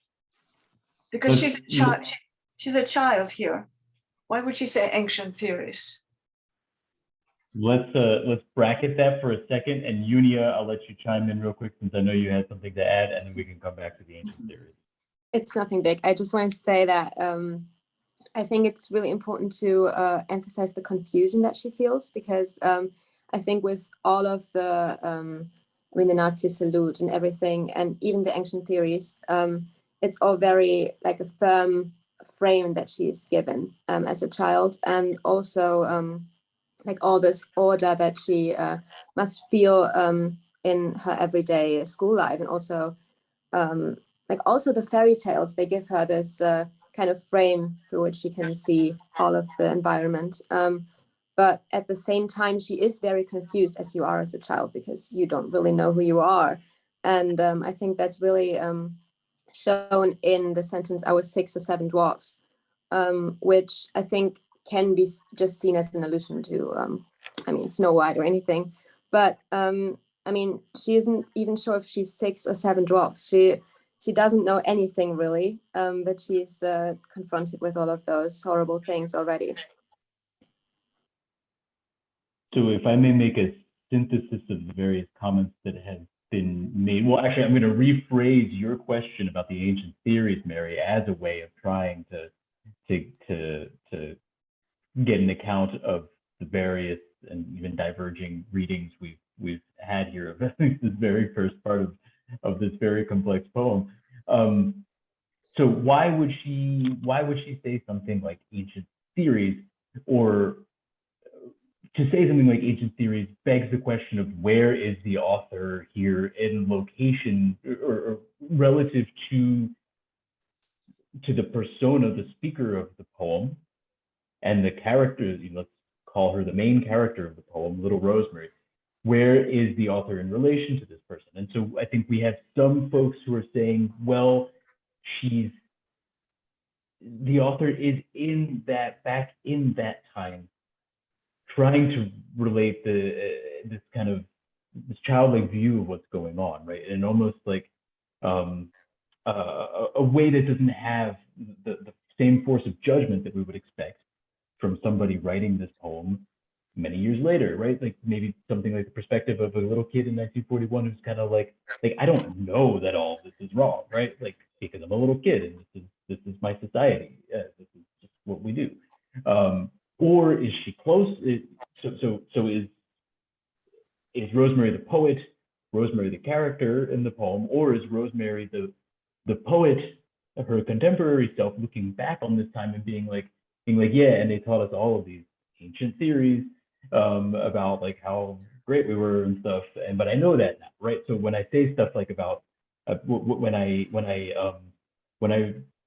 Because she's a child. She's a child here. Why would she say ancient theories? Let's bracket that for a second, and Unia, I'll let you chime in real quick since I know you had something to add, and then we can come back to the ancient theories. It's nothing big. I just wanted to say that I think it's really important to emphasize the confusion that she feels, because I think with all of the, the Nazi salute and everything, and even the ancient theories, it's all very like a firm frame that she is given as a child, and also like all this order that she must feel in her everyday school life, and also like also the fairy tales, they give her this kind of frame through which she can see all of the environment. But at the same time, she is very confused, as you are as a child, because you don't really know who you are. And I think that's really shown in the sentence, I was 6 or 7 dwarfs, which I think can be just seen as an allusion to, Snow White or anything. But she isn't even sure if she's 6 or 7 dwarfs. She doesn't know anything really, but she's confronted with all of those horrible things already. So if I may make a synthesis of the various comments that have been made, well, actually, I'm going to rephrase your question about the ancient theories, Mary, as a way of trying to get an account of the various and even diverging readings we've had here of this very first part of this very complex poem. So why would she say something like ancient theories, or to say something like ancient theories begs the question of where is the author here in location or relative to the persona, the speaker of the poem, and the character, let's call her the main character of the poem, Little Rosemarie. Where is the author in relation to this person? And so I think we have some folks who are saying, well, the author is back in that time, trying to relate this childlike view of what's going on, right? And almost like a way that doesn't have the same force of judgment that we would expect from somebody writing this poem many years later, right? Like maybe something like the perspective of a little kid in 1941 who's kind of like I don't know that all of this is wrong, right? Like, because I'm a little kid and this is my society. This is just what we do. Or is she close? So is Rosemarie the poet, Rosemarie the character in the poem, or is Rosemarie the poet, her contemporary self, looking back on this time and being like, yeah, and they taught us all of these ancient theories about like how great we were and stuff, but I know that now, right? So when I say stuff like about when I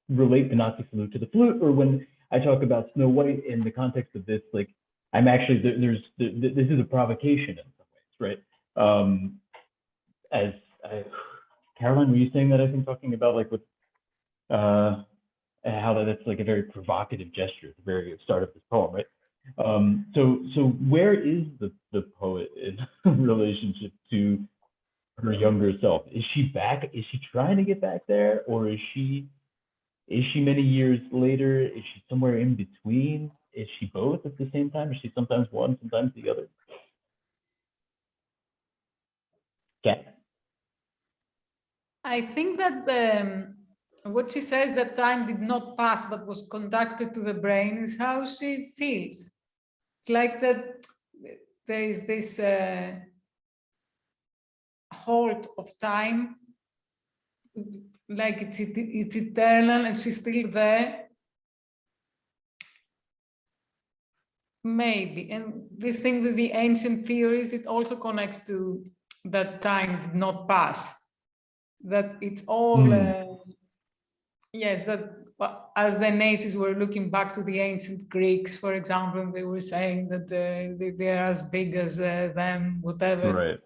relate the Nazi salute to the flute, or when I talk about Snow White in the context of this, like I'm actually this is a provocation in some ways, right? As Caroline, were you saying that? I think talking about like with how that's like a very provocative gesture at the very start of this poem, right? So where is the poet in relationship to her younger self? Is she back? Is she trying to get back there, or is she many years later? Is she somewhere in between? Is she both at the same time? Is she sometimes one, sometimes the other? Cat? I think that what she says, that time did not pass but was conducted to the brain, is how she feels. It's like that there is this halt of time, like it's eternal and she's still there. Maybe. And this thing with the ancient theories, it also connects to that time did not pass. That it's all, yes, that as the Nazis were looking back to the ancient Greeks, for example, they were saying that they're as big as them, whatever. Right.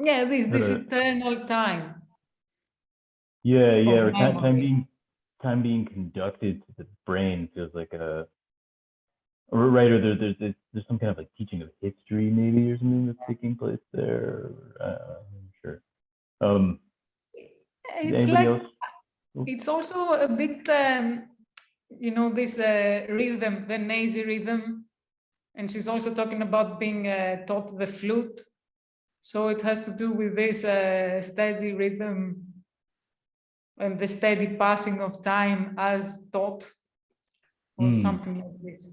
Yeah, this eternal time. Yeah, or time being conducted to the brain feels like a right, or there's some kind of like teaching of history maybe or something that's taking place there. I'm sure. It's like else? It's also a bit this rhythm, the Nazi rhythm, and she's also talking about being taught the flute. So it has to do with this steady rhythm and the steady passing of time as taught, or something like this.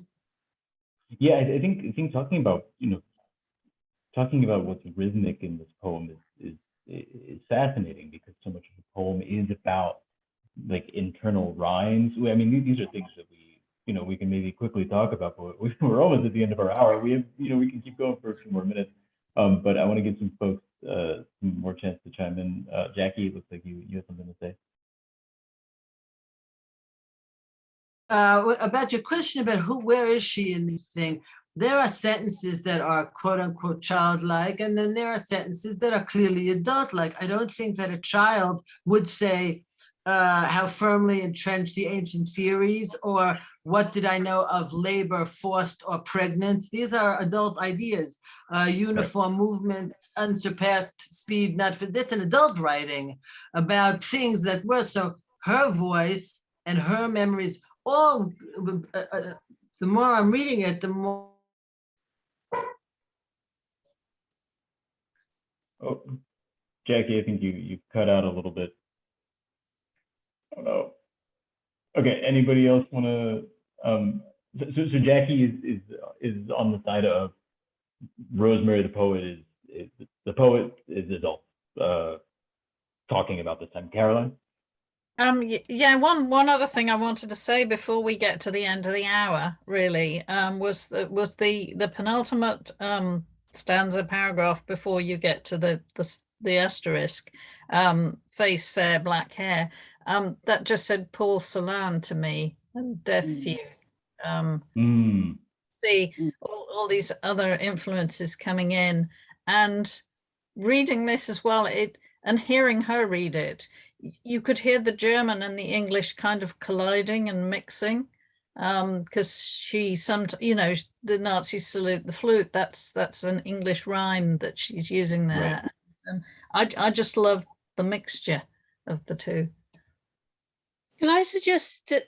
Yeah, I think talking about what's rhythmic in this poem is fascinating, because so much of the poem is about like internal rhymes. I mean, these are things that we can maybe quickly talk about, but we're almost at the end of our hour. We have we can keep going for a few more minutes, but I want to give some folks some more chance to chime in. Jackie, it looks like you have something to say. About your question about where is she in this thing? There are sentences that are quote unquote childlike, and then there are sentences that are clearly adult-like. I don't think that a child would say how firmly entrenched the ancient theories, or what did I know of labor, forced or pregnant. These are adult ideas. Uniform movement, unsurpassed speed, not for, that's an adult writing about things that were. So her voice and her memories, all the more I'm reading it, the more. Oh, Jackie, I think you cut out a little bit. Oh no. Okay, anybody else want to? So Jackie is on the side of Rosmarie. The poet is adult, talking about this time. Caroline. Yeah, one other thing I wanted to say before we get to the end of the hour, really, was the penultimate stanza paragraph before you get to the asterisk, face fair, black hair. That just said Paul Celan to me, and Death View. See all these other influences coming in, and reading this as well, and hearing her read it, you could hear the German and the English kind of colliding and mixing, because she the Nazis salute the flute. That's an English rhyme that she's using there. Right. And I just love the mixture of the two. Can I suggest that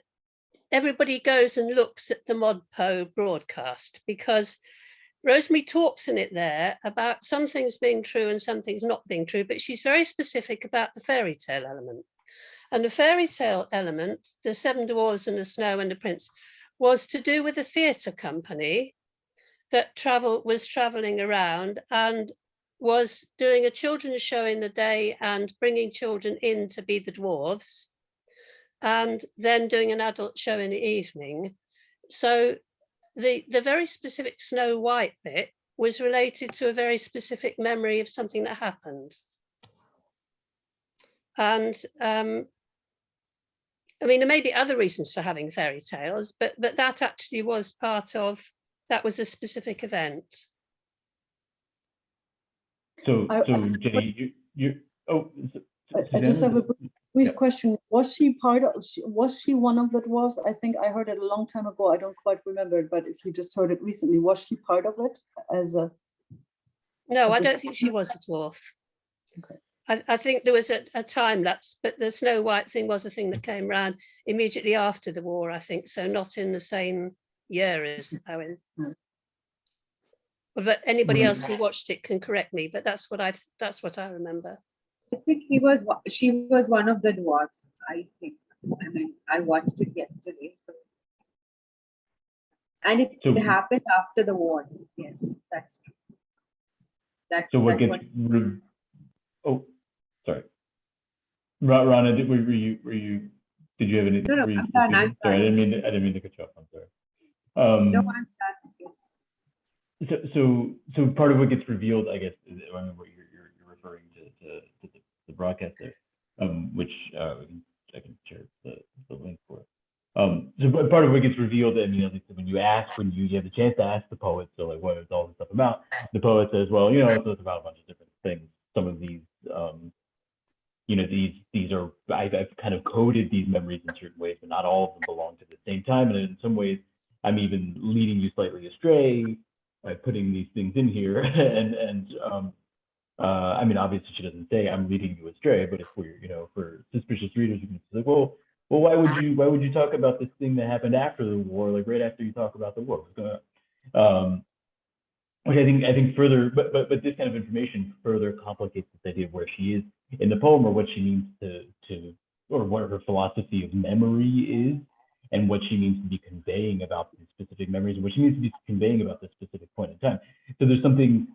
everybody goes and looks at the ModPo broadcast, because Rosemarie talks in it there about some things being true and some things not being true, but she's very specific about the fairy tale element. And the fairy tale element, the Seven Dwarfs and the Snow and the Prince, was to do with a theatre company that was traveling around and was doing a children's show in the day and bringing children in to be the dwarves, and then doing an adult show in the evening. So the very specific Snow White bit was related to a very specific memory of something that happened. And I mean, there may be other reasons for having fairy tales, but that actually was part of, that was a specific event. So Jenny, I just have a brief Yeah. question. Was she was she one of the dwarves? I think I heard it a long time ago. I don't quite remember it, but if you just heard it recently, was she part of it as a? No, as I a- don't think she was a dwarf. Okay. I think there was a time lapse, but the Snow White thing was a thing that came around immediately after the war, I think, so not in the same year as Owen. But anybody Right. else who watched it can correct me, but that's what I remember. I think she was one of the dwarfs, I think. I mean, I watched it yesterday. So. And it happened after the war. Yes, that's true. So what that's gets oh, sorry, Rana, did you have anything? No, I'm done. I'm sorry, done. I didn't mean to cut you off. I'm sorry. No, I'm done. Yes. So part of what gets revealed, I guess, is, I mean, what you're referring to the broadcast there, which I can share the link for. So part of what gets revealed, I mean, at least when you have the chance to ask the poet, so like, what is all this stuff about? The poet says, well, so it's about a bunch of different things. Some of these, these are, I've kind of coded these memories in certain ways, but not all of them belong to the same time. And in some ways, I'm even leading you slightly astray by putting these things in here. I mean, obviously she doesn't say I'm leading you astray, but if we're, for suspicious readers, you can say, like, well, why would you talk about this thing that happened after the war, like right after you talk about the war? What's going on? Which I think further, but this kind of information further complicates this idea of where she is in the poem, or what she means to or what her philosophy of memory is, and what she means to be conveying about these specific memories, and what she means to be conveying about this specific point in time. So there's something,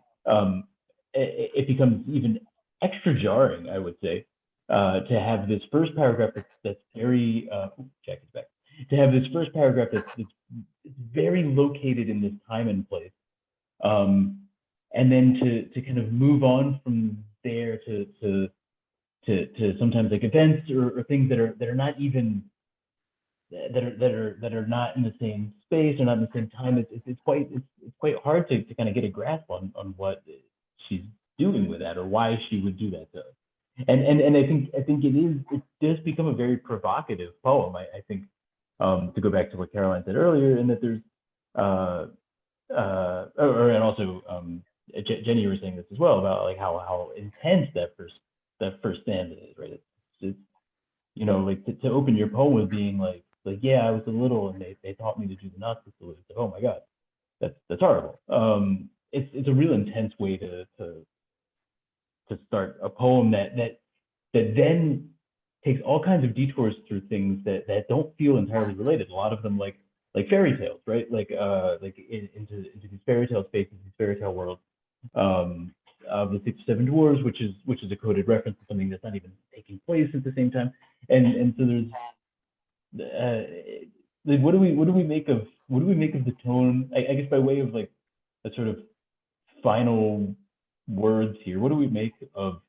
it becomes even extra jarring, I would say, to have this first paragraph that's very, Jack is back, to have this first paragraph that's very located in this time and place, and then to kind of move on from there to sometimes like events or things that are not even that are not in the same space or not in the same time. It's quite hard to kind of get a grasp on what she's doing with that, or why she would do that. And I think it does become a very provocative poem. I think, to go back to what Caroline said earlier, and that there's and also Jenny, you were saying this as well about like how intense that first stanza is, right? It's like to open your poem with being like yeah, I was a little and they taught me to do the Nazi salute. So, oh my God, that's horrible. It's a real intense way to start a poem that then takes all kinds of detours through things that don't feel entirely related. A lot of them like fairy tales, right? Like into these fairy tale spaces, these fairy tale worlds. Of the 6 or 7 dwarves, which is a coded reference to something that's not even taking place at the same time. And so there's like what do we make of the tone? I guess by way of like a sort of final words here, what do we make of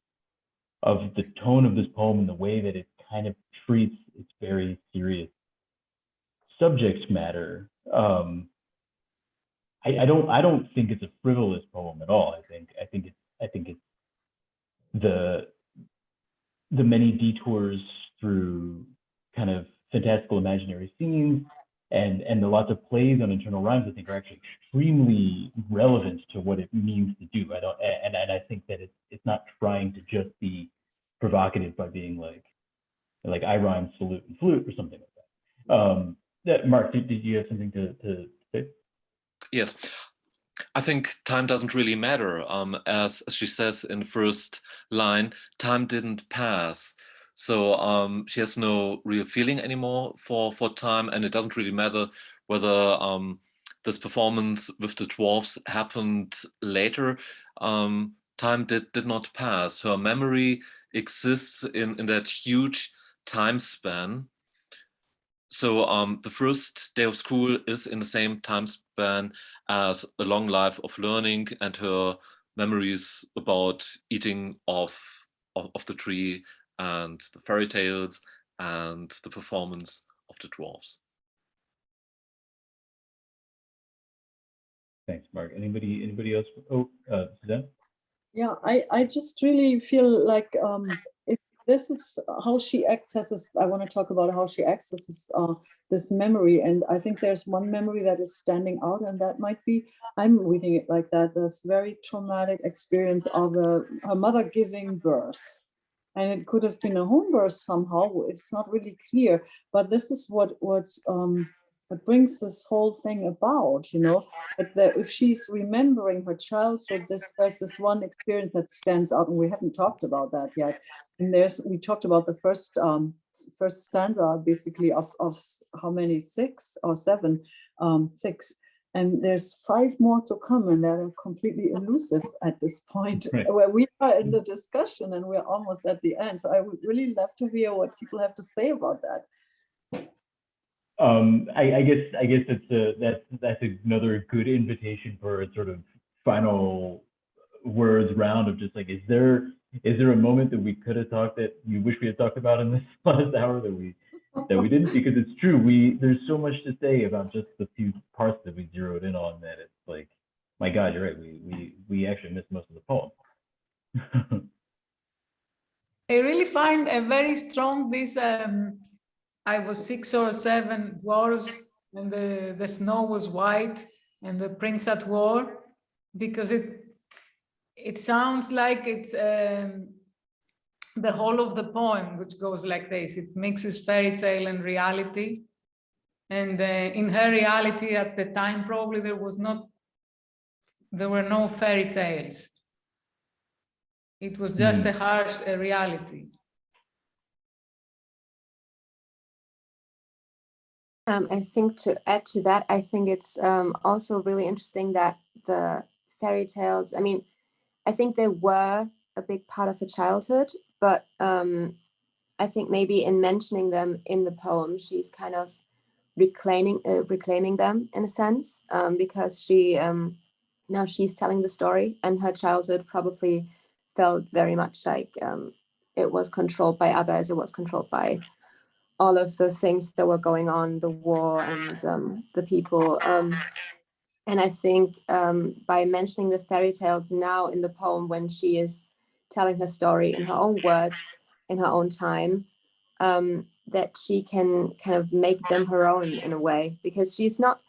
the tone of this poem and the way that it kind of treats its very serious subject matter? I don't think it's a frivolous poem at all. I think it's the many detours through kind of fantastical imaginary scenes and the lots of plays on internal rhymes, I think, are actually extremely relevant to what it means to do. I think that it's not trying to just be provocative by being like I rhyme salute and flute or something like that. Mark, did you have something to say? Yes, I think time doesn't really matter. As she says in the first line, time didn't pass. So she has no real feeling anymore for time, and it doesn't really matter whether this performance with the dwarfs happened later. Time did not pass. Her memory exists in that huge time span. So the first day of school is in the same time span as a long life of learning, and her memories about eating of the tree and the fairy tales and the performance of the dwarves. Thanks, Mark. Anybody else? Oh, Suzanne? Yeah, I just really feel like if this is how she accesses, I want to talk about how she accesses this memory. And I think there's one memory that is standing out, and that might be, I'm reading it like that, this very traumatic experience of her mother giving birth. And it could have been a home birth somehow. It's not really clear, but this is what brings this whole thing about, you know. But if she's remembering her childhood, there's this one experience that stands out, and we haven't talked about that yet. And we talked about the first stanza, basically of how many, 6 or 7, 6. And there's 5 more to come, and they're completely elusive at this point, right, where we are in the discussion and we're almost at the end. So I would really love to hear what people have to say about that. I guess that's another good invitation for a sort of final words round of just like, is there a moment that we could have talked that you wish we had talked about in this last hour that we didn't? Because it's true, there's so much to say about just the few parts that we zeroed in on that it's like, my God, you're right, we actually missed most of the poem. I really find a very strong this I was 6 or 7 dwarves, and the snow was white, and the prince at war, because it sounds like it's the whole of the poem, which goes like this. It mixes fairy tale and reality, and in her reality at the time, probably there were no fairy tales. It was just a harsh reality. I think to add to that, I think it's also really interesting that the fairy tales, I mean, I think they were a big part of her childhood, but I think maybe in mentioning them in the poem, she's kind of reclaiming them in a sense, because now she's telling the story, and her childhood probably felt very much like it was controlled by others, it was controlled by all of the things that were going on, the war and the people. And I think by mentioning the fairy tales now in the poem, when she is telling her story in her own words, in her own time, that she can kind of make them her own in a way, because she's not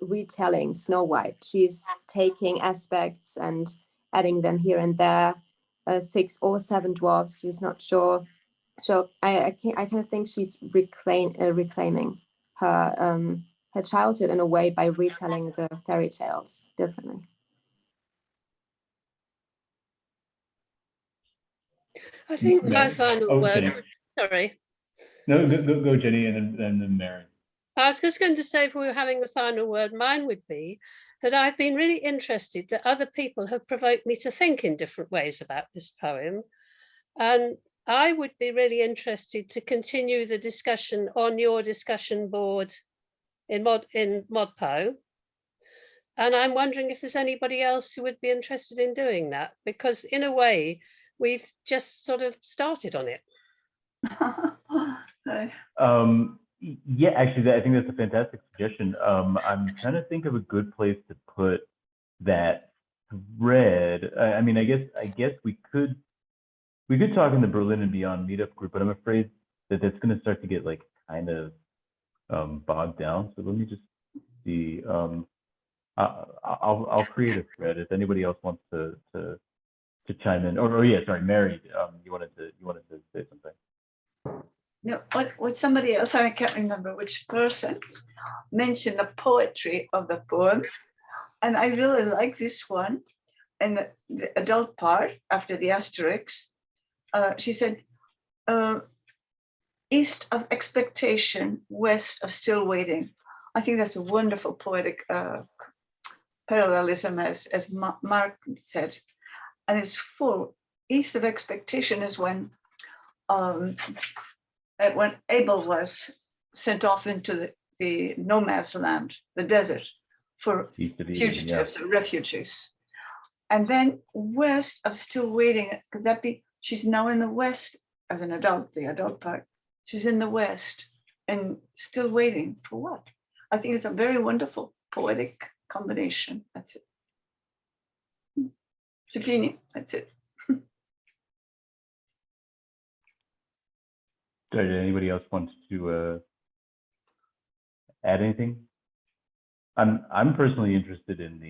retelling Snow White. She's taking aspects and adding them here and there. 6 or 7 dwarves, she's not sure. So I kind of think she's reclaiming her childhood in a way by retelling the fairy tales differently. I think my final word. Jenny. Sorry. No, go Jenny, and then Mary. I was just going to say, if we were having the final word, mine would be that I've been really interested that other people have provoked me to think in different ways about this poem. And I would be really interested to continue the discussion on your discussion board in ModPo. And I'm wondering if there's anybody else who would be interested in doing that, because in a way, we've just sort of started on it. Yeah, actually, I think that's a fantastic suggestion. I'm trying to think of a good place to put that thread. I mean, I guess we could talk in the Berlin and Beyond Meetup group, but I'm afraid that that's going to start to get like kind of bogged down. So let me just see. I'll create a thread if anybody else wants to chime in. Or yeah, sorry, Mary, you wanted to say something. No, what somebody else, I can't remember which person, mentioned the poetry of the poem, and I really like this one. And the adult part after the asterisk, she said, "East of expectation, west of still waiting." I think that's a wonderful poetic parallelism, as Mark said, and it's full. East of expectation is when Abel was sent off into the no man's land, the desert, for fugitives, refugees. And then west of still waiting, could that be, she's now in the west as an adult, the adult part, She's in the West and still waiting for what? I think it's a very wonderful poetic combination. That's it. C'est fini. That's it. Did anybody else want to add anything? I'm personally interested in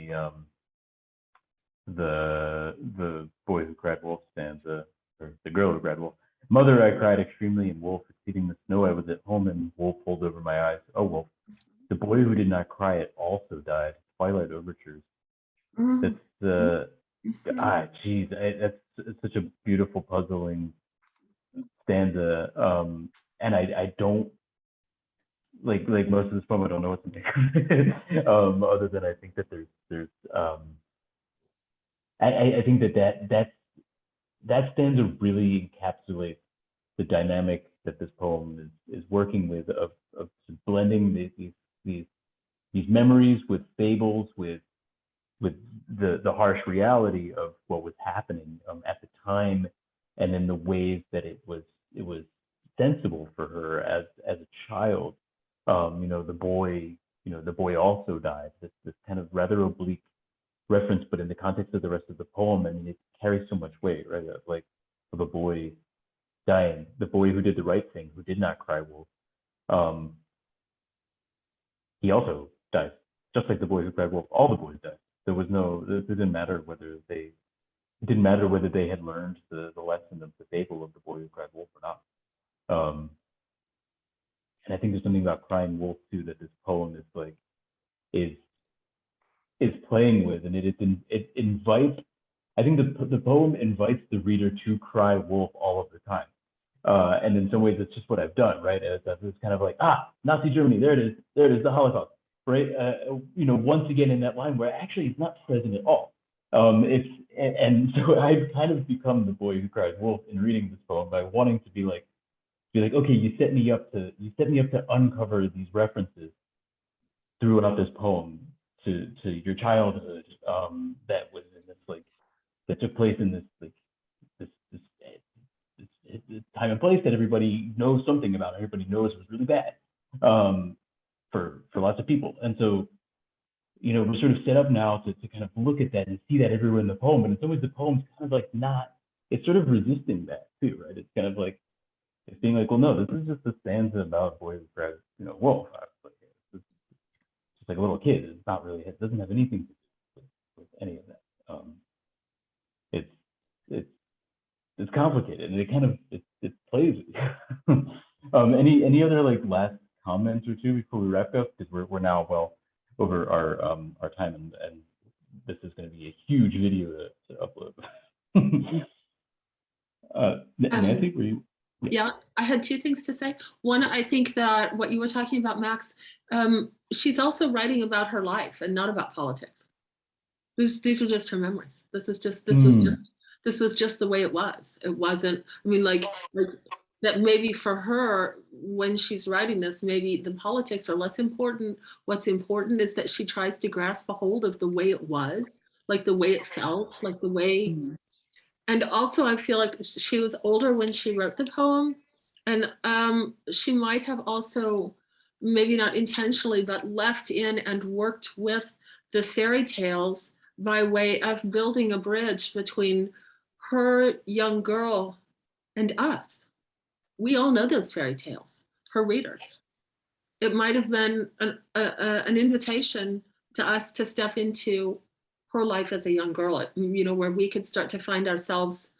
the boy who cried wolf stanza, or the girl who cried wolf. Mother, I cried extremely in wolf, exceeding the snow. I was at home and wolf pulled over my eyes. Oh, wolf. The boy who did not cry it also died. Twilight overtures. That's the geez, that's such a beautiful, puzzling stanza. And I don't like most of this poem. I don't know what to make of it. Other than I think that there's I think that stanza really encapsulates the dynamic that this poem is working with of blending these memories with fables, with the harsh reality of what was happening at the time, and in the ways that it was sensible for her as a child. The boy also died. This kind of rather oblique reference, but in the context of the rest of the poem, I mean, it carries so much weight, right? Of a boy dying, the boy who did the right thing, who did not cry wolf. He also dies, just like the boy who cried wolf. All the boys died. It didn't matter whether they had learned the lesson of the fable of the boy who cried wolf or not. And I think there's something about crying wolf too that this poem is playing with, and it invites. I think the poem invites the reader to cry wolf all of the time. And in some ways, it's just what I've done, right? It's kind of like, Nazi Germany, there it is, the Holocaust, right? Once again in that line where actually it's not present at all. And so I've kind of become the boy who cried wolf in reading this poem by wanting to be like, okay, you set me up to uncover these references throughout this poem to your childhood, that was in this that took place in this time and place that everybody knows something about. Everybody knows it was really bad for lots of people. And so, we're sort of set up now to kind of look at that and see that everywhere in the poem. But in some ways, the poem's kind of it's sort of resisting that too, right? It's kind of like, it's being like, well, no, this is just a stanza about a boy who cried, wolf. It's just like a little kid. It's not really, it doesn't have anything to do with any of that. It's complicated, and it kind of it plays with you. Any other last comments or two before we wrap up, because we're now well over our time, and this is going to be a huge video to upload. Nancy, were you? Yeah, I had two things to say. One, I think that what you were talking about, Max, she's also writing about her life and not about politics. These are just her memories. This was just the way it was. It wasn't, I mean, like that maybe for her, when she's writing this, maybe the politics are less important. What's important is that she tries to grasp a hold of the way it was, like the way it felt, like the way. And also, I feel like she was older when she wrote the poem, and she might have also, maybe not intentionally, but left in and worked with the fairy tales by way of building a bridge between her young girl and us. We all know those fairy tales, her readers. It might have been an invitation to us to step into her life as a young girl, where we could start to find ourselves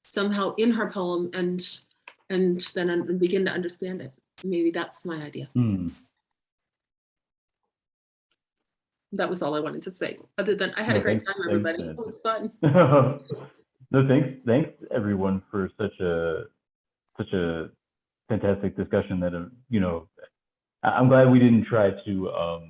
somehow in her poem and then begin to understand it. Maybe that's my idea. That was all I wanted to say. Other than I had a great time, everybody. It was fun. No, thanks everyone for such a fantastic discussion. That I'm glad we didn't try to